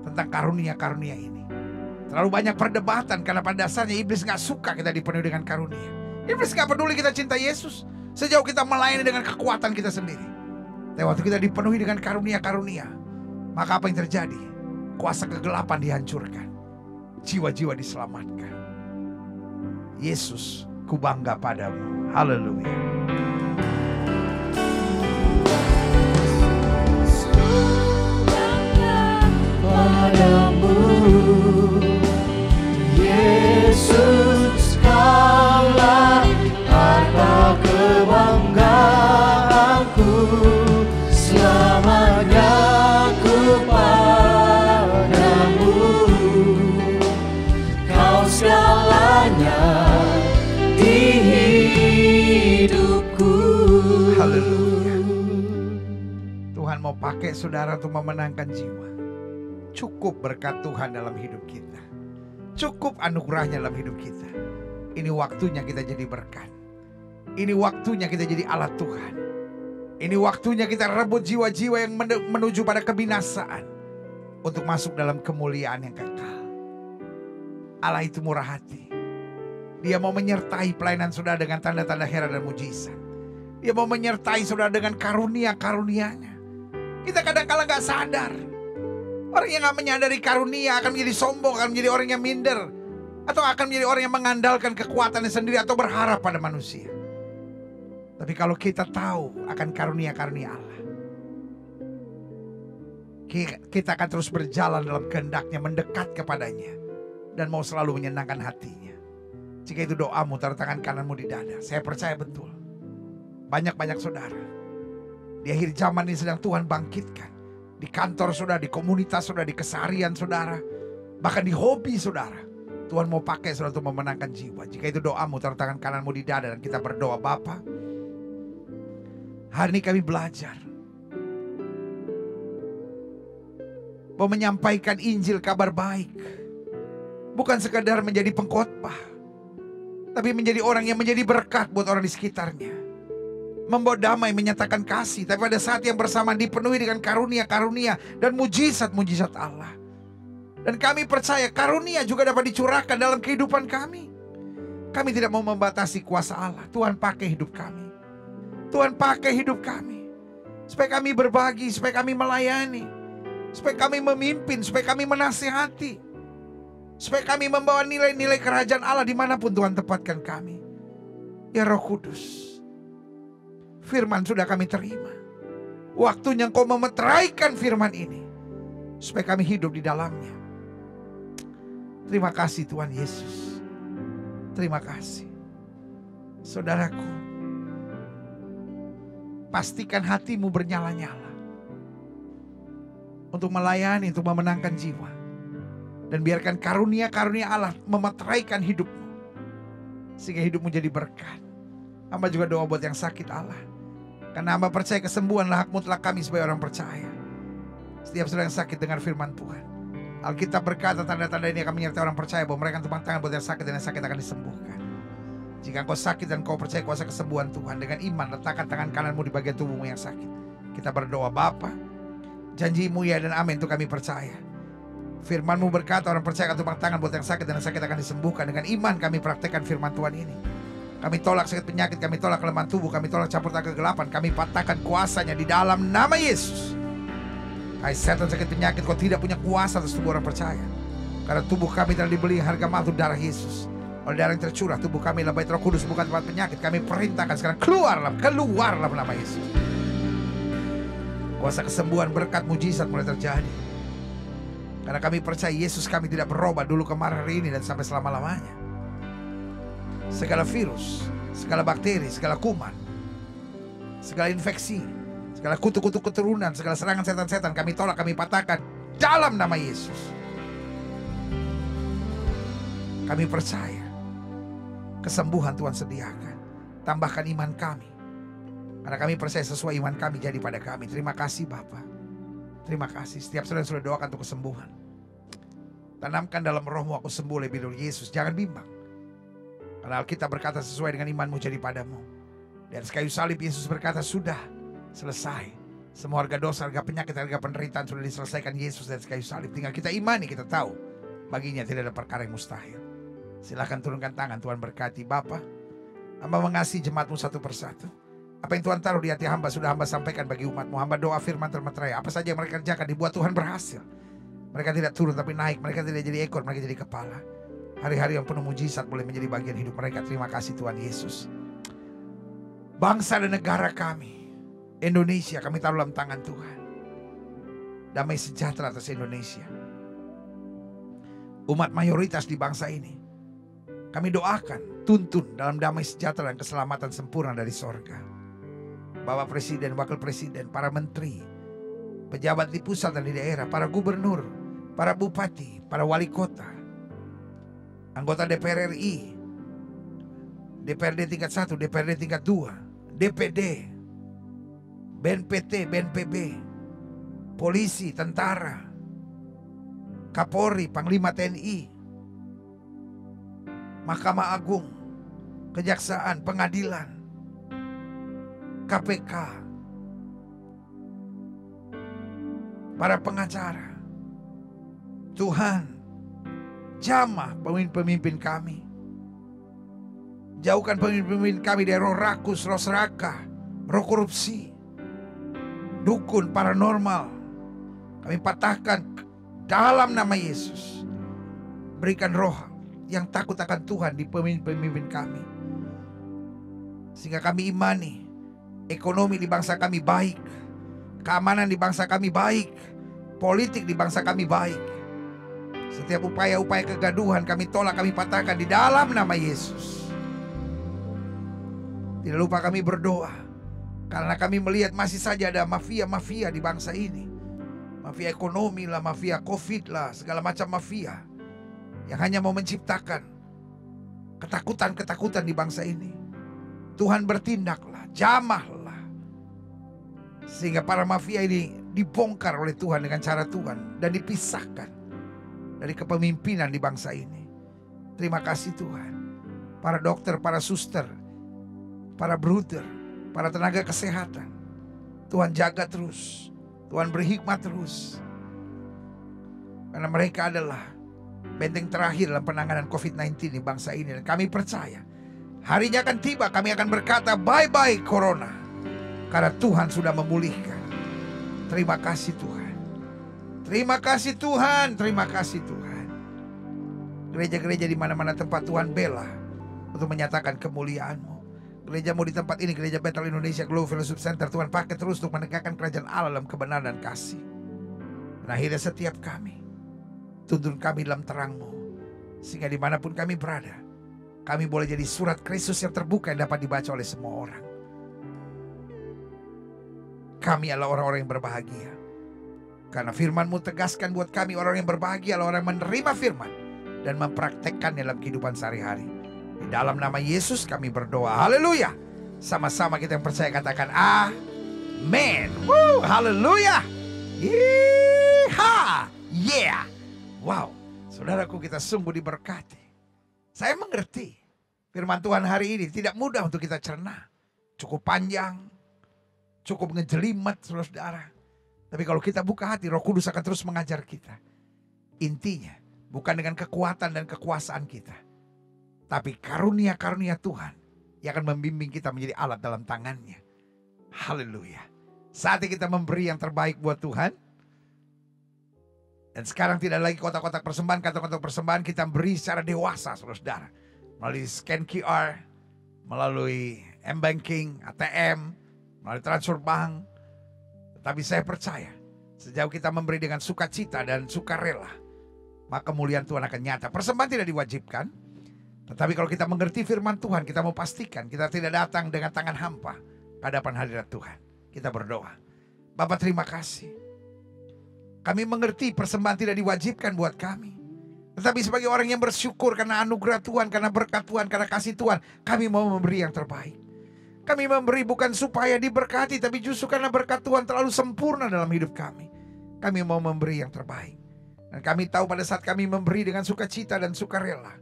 Tentang karunia-karunia ini. Terlalu banyak perdebatan. Karena pada dasarnya iblis gak suka kita dipenuhi dengan karunia. Iblis gak peduli kita cinta Yesus. Sejauh kita melayani dengan kekuatan kita sendiri. Tapi waktu kita dipenuhi dengan karunia-karunia, maka apa yang terjadi? Kuasa kegelapan dihancurkan. Jiwa-jiwa diselamatkan. Yesus, ku bangga padamu. Haleluya. Padamu, Yesus, kaulah harta kebanggaanku. Selamanya ku padamu, kau segalanya di hidupku. Haleluya. Tuhan mau pakai saudara untuk memenangkan jiwa. Cukup berkat Tuhan dalam hidup kita. Cukup anugerahnya dalam hidup kita. Ini waktunya kita jadi berkat. Ini waktunya kita jadi alat Tuhan. Ini waktunya kita rebut jiwa-jiwa yang menuju pada kebinasaan. Untuk masuk dalam kemuliaan yang kekal. Allah itu murah hati. Dia mau menyertai pelayanan saudara dengan tanda-tanda heran dan mujizat. Dia mau menyertai saudara dengan karunia-karunianya. Kita kadang-kala gak sadar. Orang yang gak menyadari karunia akan menjadi sombong, akan menjadi orang yang minder. Atau akan menjadi orang yang mengandalkan kekuatannya sendiri atau berharap pada manusia. Tapi kalau kita tahu akan karunia-karunia Allah, kita akan terus berjalan dalam kehendaknya, mendekat kepadanya. Dan mau selalu menyenangkan hatinya. Jika itu doamu, taruh tangan kananmu di dada. Saya percaya betul. Banyak-banyak saudara. Di akhir zaman ini sedang Tuhan bangkitkan. Di kantor saudara, di komunitas saudara, di keseharian saudara. Bahkan di hobi saudara. Tuhan mau pakai saudara untuk memenangkan jiwa. Jika itu doamu, taruh tangan kananmu di dada dan kita berdoa. Bapa, hari ini kami belajar bahwa menyampaikan Injil kabar baik bukan sekadar menjadi pengkhotbah, tapi menjadi orang yang menjadi berkat buat orang di sekitarnya. Membawa damai, menyatakan kasih. Tapi pada saat yang bersamaan dipenuhi dengan karunia-karunia dan mujizat-mujizat Allah. Dan kami percaya karunia juga dapat dicurahkan dalam kehidupan kami. Kami tidak mau membatasi kuasa Allah. Tuhan pakai hidup kami. Tuhan pakai hidup kami. Supaya kami berbagi, supaya kami melayani. Supaya kami memimpin, supaya kami menasihati. Supaya kami membawa nilai-nilai kerajaan Allah dimanapun Tuhan tempatkan kami. Ya Roh Kudus, firman sudah kami terima. Waktunya Engkau memeteraikan firman ini. Supaya kami hidup di dalamnya. Terima kasih Tuhan Yesus. Terima kasih. Saudaraku, pastikan hatimu bernyala-nyala untuk melayani, untuk memenangkan jiwa. Dan biarkan karunia-karunia Allah memeteraikan hidupmu, sehingga hidupmu jadi berkat. Hamba juga doa buat yang sakit Allah, karena hamba percaya kesembuhanlah hak mutlak kami sebagai orang percaya. Setiap saudara yang sakit dengar firman Tuhan. Alkitab berkata tanda-tanda ini akan menyertai orang percaya, bahwa mereka tepang tangan buat yang sakit dan yang sakit akan disembuhkan. Jika kau sakit dan kau percaya kuasa kesembuhan Tuhan, dengan iman letakkan tangan kananmu di bagian tubuhmu yang sakit. Kita berdoa, Bapa, janjimu ya dan amin itu kami percaya. Firmanmu berkata orang percaya akan tepang tangan buat yang sakit dan yang sakit akan disembuhkan. Dengan iman kami praktekkan firman Tuhan ini. Kami tolak sakit penyakit, kami tolak kelemahan tubuh, kami tolak campur tangan kegelapan, kami patahkan kuasanya di dalam nama Yesus. Hai setan sakit penyakit, kau tidak punya kuasa atas tubuh orang percaya. Karena tubuh kami telah dibeli harga mahal darah Yesus. Oleh darah yang tercurah, tubuh kami adalah bait Roh Kudus, bukan tempat penyakit. Kami perintahkan sekarang keluarlah nama Yesus. Kuasa kesembuhan, berkat, mujizat mulai terjadi. Karena kami percaya Yesus kami tidak berubah dulu, kemarin, hari ini, dan sampai selama-lamanya. Segala virus, segala bakteri, segala kuman, segala infeksi, segala kutu-kutu keturunan, segala serangan setan-setan kami tolak, kami patahkan dalam nama Yesus. Kami percaya kesembuhan Tuhan sediakan. Tambahkan iman kami, karena kami percaya sesuai iman kami jadi pada kami. Terima kasih Bapa. Terima kasih. Setiap saudara yang sudah doakan untuk kesembuhan, tanamkan dalam rohmu, aku sembuh lebih dulu Yesus. Jangan bimbang, karena Alkitab berkata sesuai dengan imanmu jadi padamu. Dan kayu salib Yesus berkata sudah selesai. Semua harga dosa, harga penyakit, harga penderitaan sudah diselesaikan Yesus dari kayu salib. Tinggal kita imani, kita tahu baginya tidak ada perkara yang mustahil. Silahkan turunkan tangan, Tuhan berkati. Bapa, hamba mengasihi jemaatmu satu persatu. Apa yang Tuhan taruh di hati hamba sudah hamba sampaikan bagi umatmu. Hamba doa firman termeterai, apa saja yang mereka kerjakan dibuat Tuhan berhasil. Mereka tidak turun tapi naik, mereka tidak jadi ekor, mereka jadi kepala. Hari-hari yang penuh mujizat boleh menjadi bagian hidup mereka. Terima kasih Tuhan Yesus. Bangsa dan negara kami Indonesia kami taruh dalam tangan Tuhan. Damai sejahtera atas Indonesia. Umat mayoritas di bangsa ini kami doakan tuntun dalam damai sejahtera dan keselamatan sempurna dari sorga. Bapak Presiden, Wakil Presiden, para menteri, pejabat di pusat dan di daerah, para gubernur, para bupati, para wali kota, anggota DPR RI, DPRD tingkat 1, DPRD tingkat 2, DPD, BNPT, BNPB, polisi, tentara, Kapolri, Panglima TNI, Mahkamah Agung, Kejaksaan, Pengadilan, KPK, para pengacara. Tuhan, jamah pemimpin-pemimpin kami. Jauhkan pemimpin kami dari roh rakus, roh serakah, roh korupsi, dukun, paranormal. Kami patahkan dalam nama Yesus. Berikan roh yang takut akan Tuhan di pemimpin-pemimpin kami, sehingga kami imani ekonomi di bangsa kami baik, keamanan di bangsa kami baik, politik di bangsa kami baik. Setiap upaya-upaya kegaduhan kami tolak, kami patahkan di dalam nama Yesus. Tidak lupa kami berdoa, karena kami melihat masih saja ada mafia-mafia di bangsa ini. Mafia ekonomi lah, mafia COVID lah, segala macam mafia yang hanya mau menciptakan ketakutan-ketakutan di bangsa ini. Tuhan bertindaklah, jamahlah, sehingga para mafia ini dibongkar oleh Tuhan dengan cara Tuhan dan dipisahkan dari kepemimpinan di bangsa ini. Terima kasih Tuhan. Para dokter, para suster, para bruder, para tenaga kesehatan, Tuhan jaga terus, Tuhan berhikmat terus, karena mereka adalah benteng terakhir dalam penanganan COVID-19 di bangsa ini. Dan kami percaya harinya akan tiba, kami akan berkata bye-bye corona, karena Tuhan sudah memulihkan. Terima kasih Tuhan. Terima kasih Tuhan. Terima kasih Tuhan. Gereja-gereja di mana-mana tempat Tuhan bela untuk menyatakan kemuliaan-Mu. Gerejamu di tempat ini, Gereja Bethel Indonesia Global Fellowship Center, Tuhan pakai terus untuk menegakkan kerajaan Allah dalam kebenaran dan kasih. Dan akhirnya setiap kami, tuntun kami dalam terang-Mu. Sehingga dimanapun kami berada, kami boleh jadi surat Kristus yang terbuka yang dapat dibaca oleh semua orang. Kami adalah orang-orang yang berbahagia. Karena firman-Mu tegaskan buat kami orang yang berbahagia adalah orang yang menerima firman dan mempraktekkan dalam kehidupan sehari-hari. Di dalam nama Yesus kami berdoa. Haleluya. Sama-sama kita yang percaya katakan amin. Woo, haleluya. Yeeha. Yeah. Wow. Saudaraku, kita sungguh diberkati. Saya mengerti firman Tuhan hari ini tidak mudah untuk kita cerna. Cukup panjang, cukup ngejelimet saudara. Tapi kalau kita buka hati, Roh Kudus akan terus mengajar kita. Intinya bukan dengan kekuatan dan kekuasaan kita, tapi karunia-karunia Tuhan yang akan membimbing kita menjadi alat dalam tangannya. Haleluya. Saatnya kita memberi yang terbaik buat Tuhan. Dan sekarang tidak lagi kotak-kotak persembahan, kantong-kantong persembahan, kita beri secara dewasa saudara. Melalui scan QR, melalui M-Banking, ATM, melalui transfer bank. Tetapi saya percaya, sejauh kita memberi dengan sukacita dan sukarela, maka kemuliaan Tuhan akan nyata. Persembahan tidak diwajibkan, tetapi kalau kita mengerti firman Tuhan, kita mau pastikan kita tidak datang dengan tangan hampa ke hadapan hadirat Tuhan. Kita berdoa. Bapak, terima kasih. Kami mengerti persembahan tidak diwajibkan buat kami. Tetapi sebagai orang yang bersyukur karena anugerah Tuhan, karena berkat Tuhan, karena kasih Tuhan, kami mau memberi yang terbaik. Kami memberi bukan supaya diberkati, tapi justru karena berkat Tuhan terlalu sempurna dalam hidup kami. Kami mau memberi yang terbaik. Dan kami tahu pada saat kami memberi dengan sukacita dan sukarela,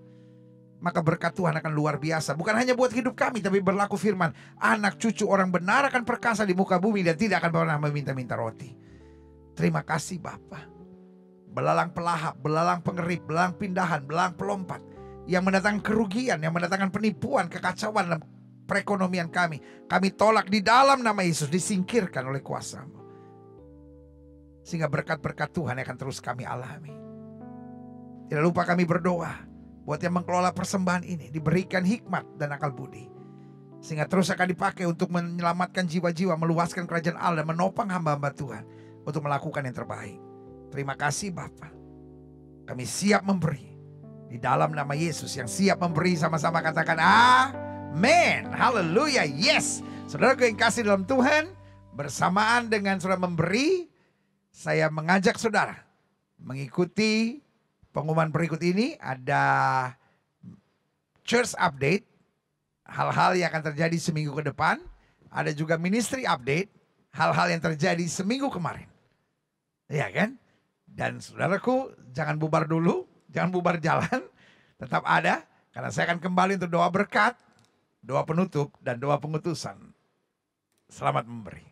maka berkat Tuhan akan luar biasa. Bukan hanya buat hidup kami, tapi berlaku firman, anak cucu orang benar akan perkasa di muka bumi dan tidak akan pernah meminta-minta roti. Terima kasih Bapa. Belalang pelahap, belalang pengerip, belalang pindahan, belalang pelompat, yang mendatangkan kerugian, yang mendatangkan penipuan, kekacauan dalam perekonomian kami, kami tolak di dalam nama Yesus, disingkirkan oleh kuasa-Mu. Sehingga berkat-berkat Tuhan akan terus kami alami. Tidak lupa kami berdoa buat yang mengelola persembahan ini, diberikan hikmat dan akal budi, sehingga terus akan dipakai untuk menyelamatkan jiwa-jiwa, meluaskan kerajaan Allah, dan menopang hamba-hamba Tuhan untuk melakukan yang terbaik. Terima kasih Bapa. Kami siap memberi di dalam nama Yesus. Yang siap memberi sama-sama katakan amin. Haleluya. Yes. Saudara yang kasih dalam Tuhan, bersamaan dengan saudara memberi, saya mengajak saudara mengikuti pengumuman berikut ini. Ada church update, hal-hal yang akan terjadi seminggu ke depan. Ada juga ministry update, hal-hal yang terjadi seminggu kemarin. Ya kan? Dan saudaraku, jangan bubar dulu, jangan bubar jalan, tetap ada, karena saya akan kembali untuk doa berkat, doa penutup, dan doa pengutusan. Selamat memberi.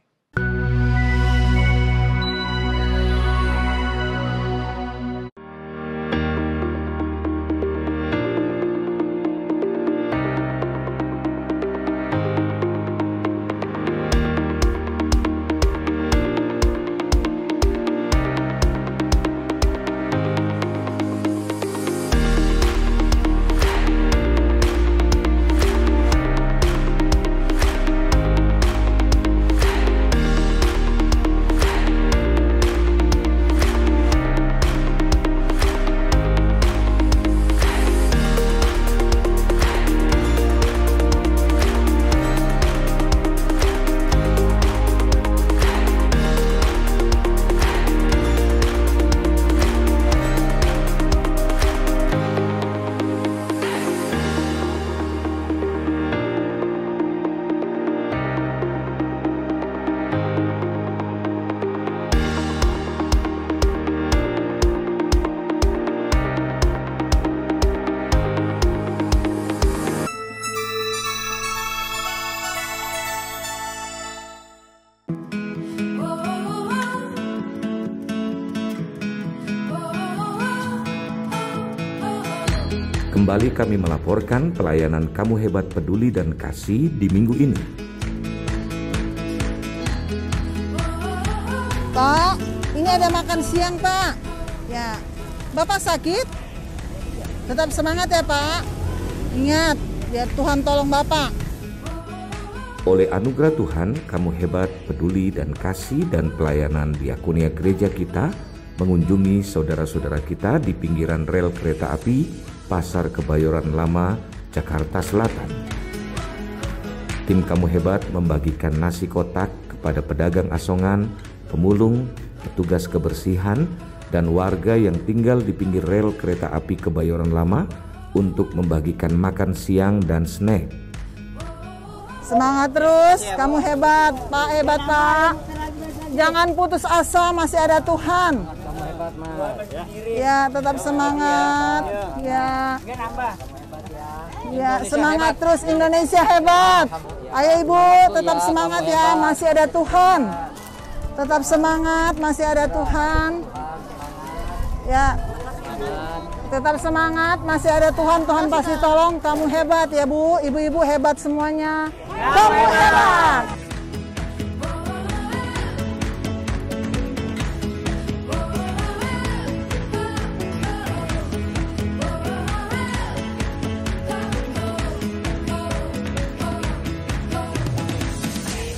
Kembali kami melaporkan pelayanan Kamu Hebat Peduli dan Kasih di minggu ini. Pak, ini ada makan siang Pak. Ya, Bapak sakit? Tetap semangat ya Pak. Ingat, biar Tuhan tolong Bapak. Oleh anugerah Tuhan, Kamu Hebat Peduli dan Kasih dan pelayanan diakonia gereja kita mengunjungi saudara-saudara kita di pinggiran rel kereta api Pasar Kebayoran Lama, Jakarta Selatan. Tim Kamu Hebat membagikan nasi kotak kepada pedagang asongan, pemulung, petugas kebersihan, dan warga yang tinggal di pinggir rel kereta api Kebayoran Lama untuk membagikan makan siang dan snack. Semangat terus, kamu hebat, Pak, hebat Pak. Jangan putus asa, masih ada Tuhan. Ya, tetap semangat. Ya. Ya, semangat terus, Indonesia hebat. Ayo Ibu, tetap semangat ya, masih ada Tuhan. Tetap semangat, masih ada Tuhan. Ya. Tetap semangat, masih ada Tuhan, Tuhan pasti tolong. Kamu hebat ya Bu, ibu-ibu hebat semuanya. Kamu hebat.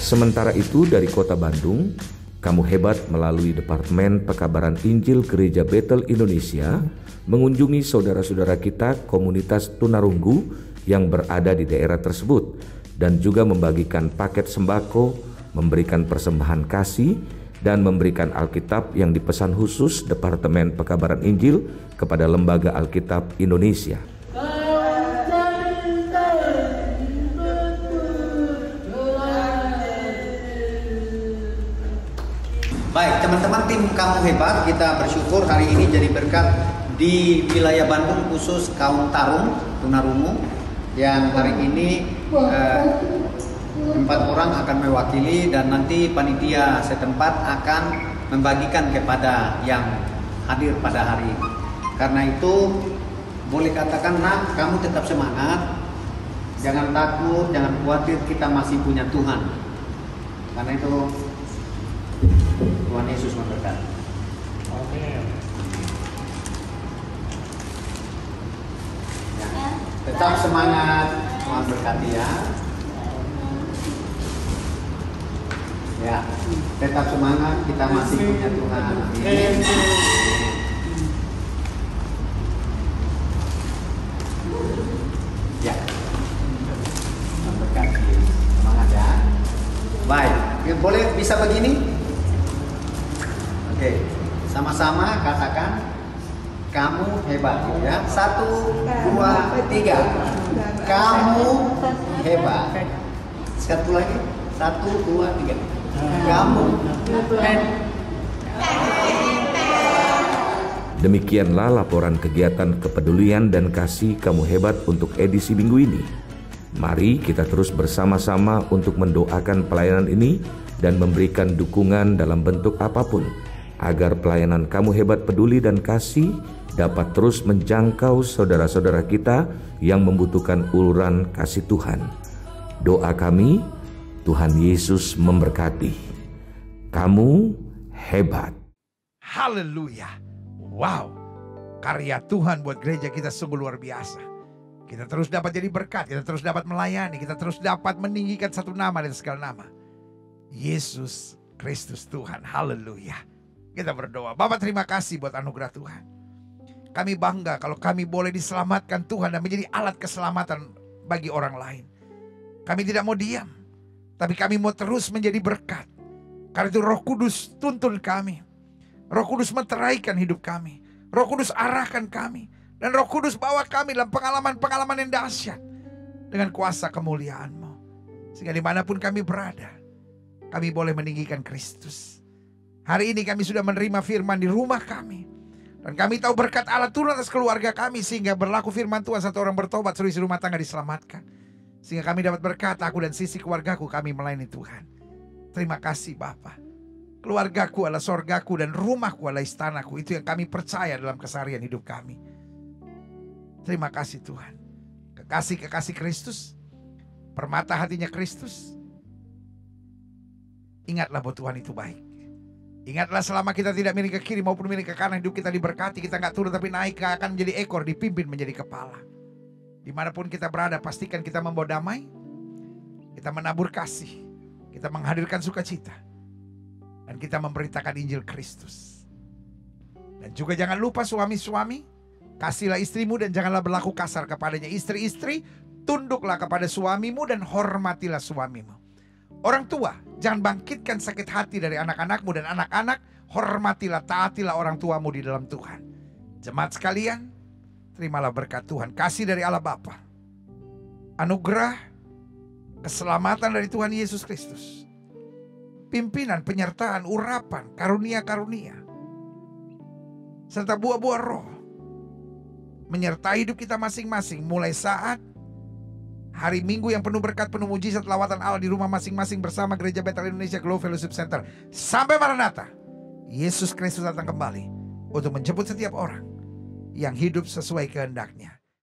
Sementara itu dari Kota Bandung, Kamu Hebat melalui Departemen Pekabaran Injil Gereja Betel Indonesia mengunjungi saudara-saudara kita komunitas tunarunggu yang berada di daerah tersebut dan juga membagikan paket sembako, memberikan persembahan kasih, dan memberikan Alkitab yang dipesan khusus Departemen Pekabaran Injil kepada Lembaga Alkitab Indonesia. Baik, teman-teman tim Kamu Hebat, kita bersyukur hari ini jadi berkat di wilayah Bandung, khusus kaum tarung, tunarungu, yang hari ini 4 orang akan mewakili dan nanti panitia setempat akan membagikan kepada yang hadir pada hari ini. Karena itu boleh katakan, nak, kamu tetap semangat, jangan takut, jangan khawatir, kita masih punya Tuhan. Karena itu Tuhan Yesus memberkati. Oke. Ya, tetap semangat, Tuhan berkati ya. Ya, tetap semangat, kita masih punya Tuhan. Amin. Ya, Tuhan berkati. Semangat ya. Baik, boleh bisa begini? Oke, sama-sama katakan kamu hebat ya. 1, 2, 3. Kamu hebat. Satu lagi. 1, 2, 3. Kamu hebat. Demikianlah laporan kegiatan kepedulian dan kasih Kamu Hebat untuk edisi minggu ini. Mari kita terus bersama-sama untuk mendoakan pelayanan ini dan memberikan dukungan dalam bentuk apapun, agar pelayanan Kamu Hebat Peduli dan Kasih dapat terus menjangkau saudara-saudara kita yang membutuhkan uluran kasih Tuhan. Doa kami, Tuhan Yesus memberkati. Kamu hebat. Haleluya. Wow. Karya Tuhan buat gereja kita sungguh luar biasa. Kita terus dapat jadi berkat, kita terus dapat melayani, kita terus dapat meninggikan satu nama dan segala nama. Yesus Kristus Tuhan. Haleluya. Kita berdoa. Bapak, terima kasih buat anugerah Tuhan. Kami bangga kalau kami boleh diselamatkan Tuhan dan menjadi alat keselamatan bagi orang lain. Kami tidak mau diam, tapi kami mau terus menjadi berkat. Karena itu Roh Kudus tuntun kami. Roh Kudus menteraikan hidup kami. Roh Kudus arahkan kami. Dan Roh Kudus bawa kami dalam pengalaman-pengalaman yang dahsyat dengan kuasa kemuliaan-Mu. Sehingga dimanapun kami berada, kami boleh meninggikan Kristus. Hari ini kami sudah menerima firman di rumah kami. Dan kami tahu berkat Allah turun atas keluarga kami. Sehingga berlaku firman Tuhan, satu orang bertobat, seluruh isi rumah tangga diselamatkan. Sehingga kami dapat berkata, aku dan sisi keluargaku kami melayani Tuhan. Terima kasih Bapa. Keluargaku adalah sorgaku dan rumahku adalah istanaku. Itu yang kami percaya dalam keseharian hidup kami. Terima kasih Tuhan. Kekasih-kekasih Kristus, permata hatinya Kristus. Ingatlah bahwa Tuhan itu baik. Ingatlah selama kita tidak miring ke kiri maupun miring ke kanan, hidup kita diberkati. Kita nggak turun tapi naik, akan menjadi ekor, dipimpin menjadi kepala. Dimanapun kita berada, pastikan kita membawa damai. Kita menabur kasih. Kita menghadirkan sukacita. Dan kita memberitakan Injil Kristus. Dan juga jangan lupa suami-suami, Kasihlah istrimu dan janganlah berlaku kasar kepadanya. Istri-istri, tunduklah kepada suamimu dan hormatilah suamimu. Orang tua, jangan bangkitkan sakit hati dari anak-anakmu, dan anak-anak, hormatilah, taatilah orang tuamu di dalam Tuhan. Jemaat sekalian, terimalah berkat Tuhan, kasih dari Allah Bapa, anugerah, keselamatan dari Tuhan Yesus Kristus, pimpinan, penyertaan, urapan, karunia-karunia, serta buah-buah roh menyertai hidup kita masing-masing mulai saat hari Minggu yang penuh berkat, penuh mujizat, lawatan Allah di rumah masing-masing bersama Gereja Bethel Indonesia Glow Fellowship Center. Sampai Maranatha, Yesus Kristus datang kembali untuk menjemput setiap orang yang hidup sesuai kehendaknya.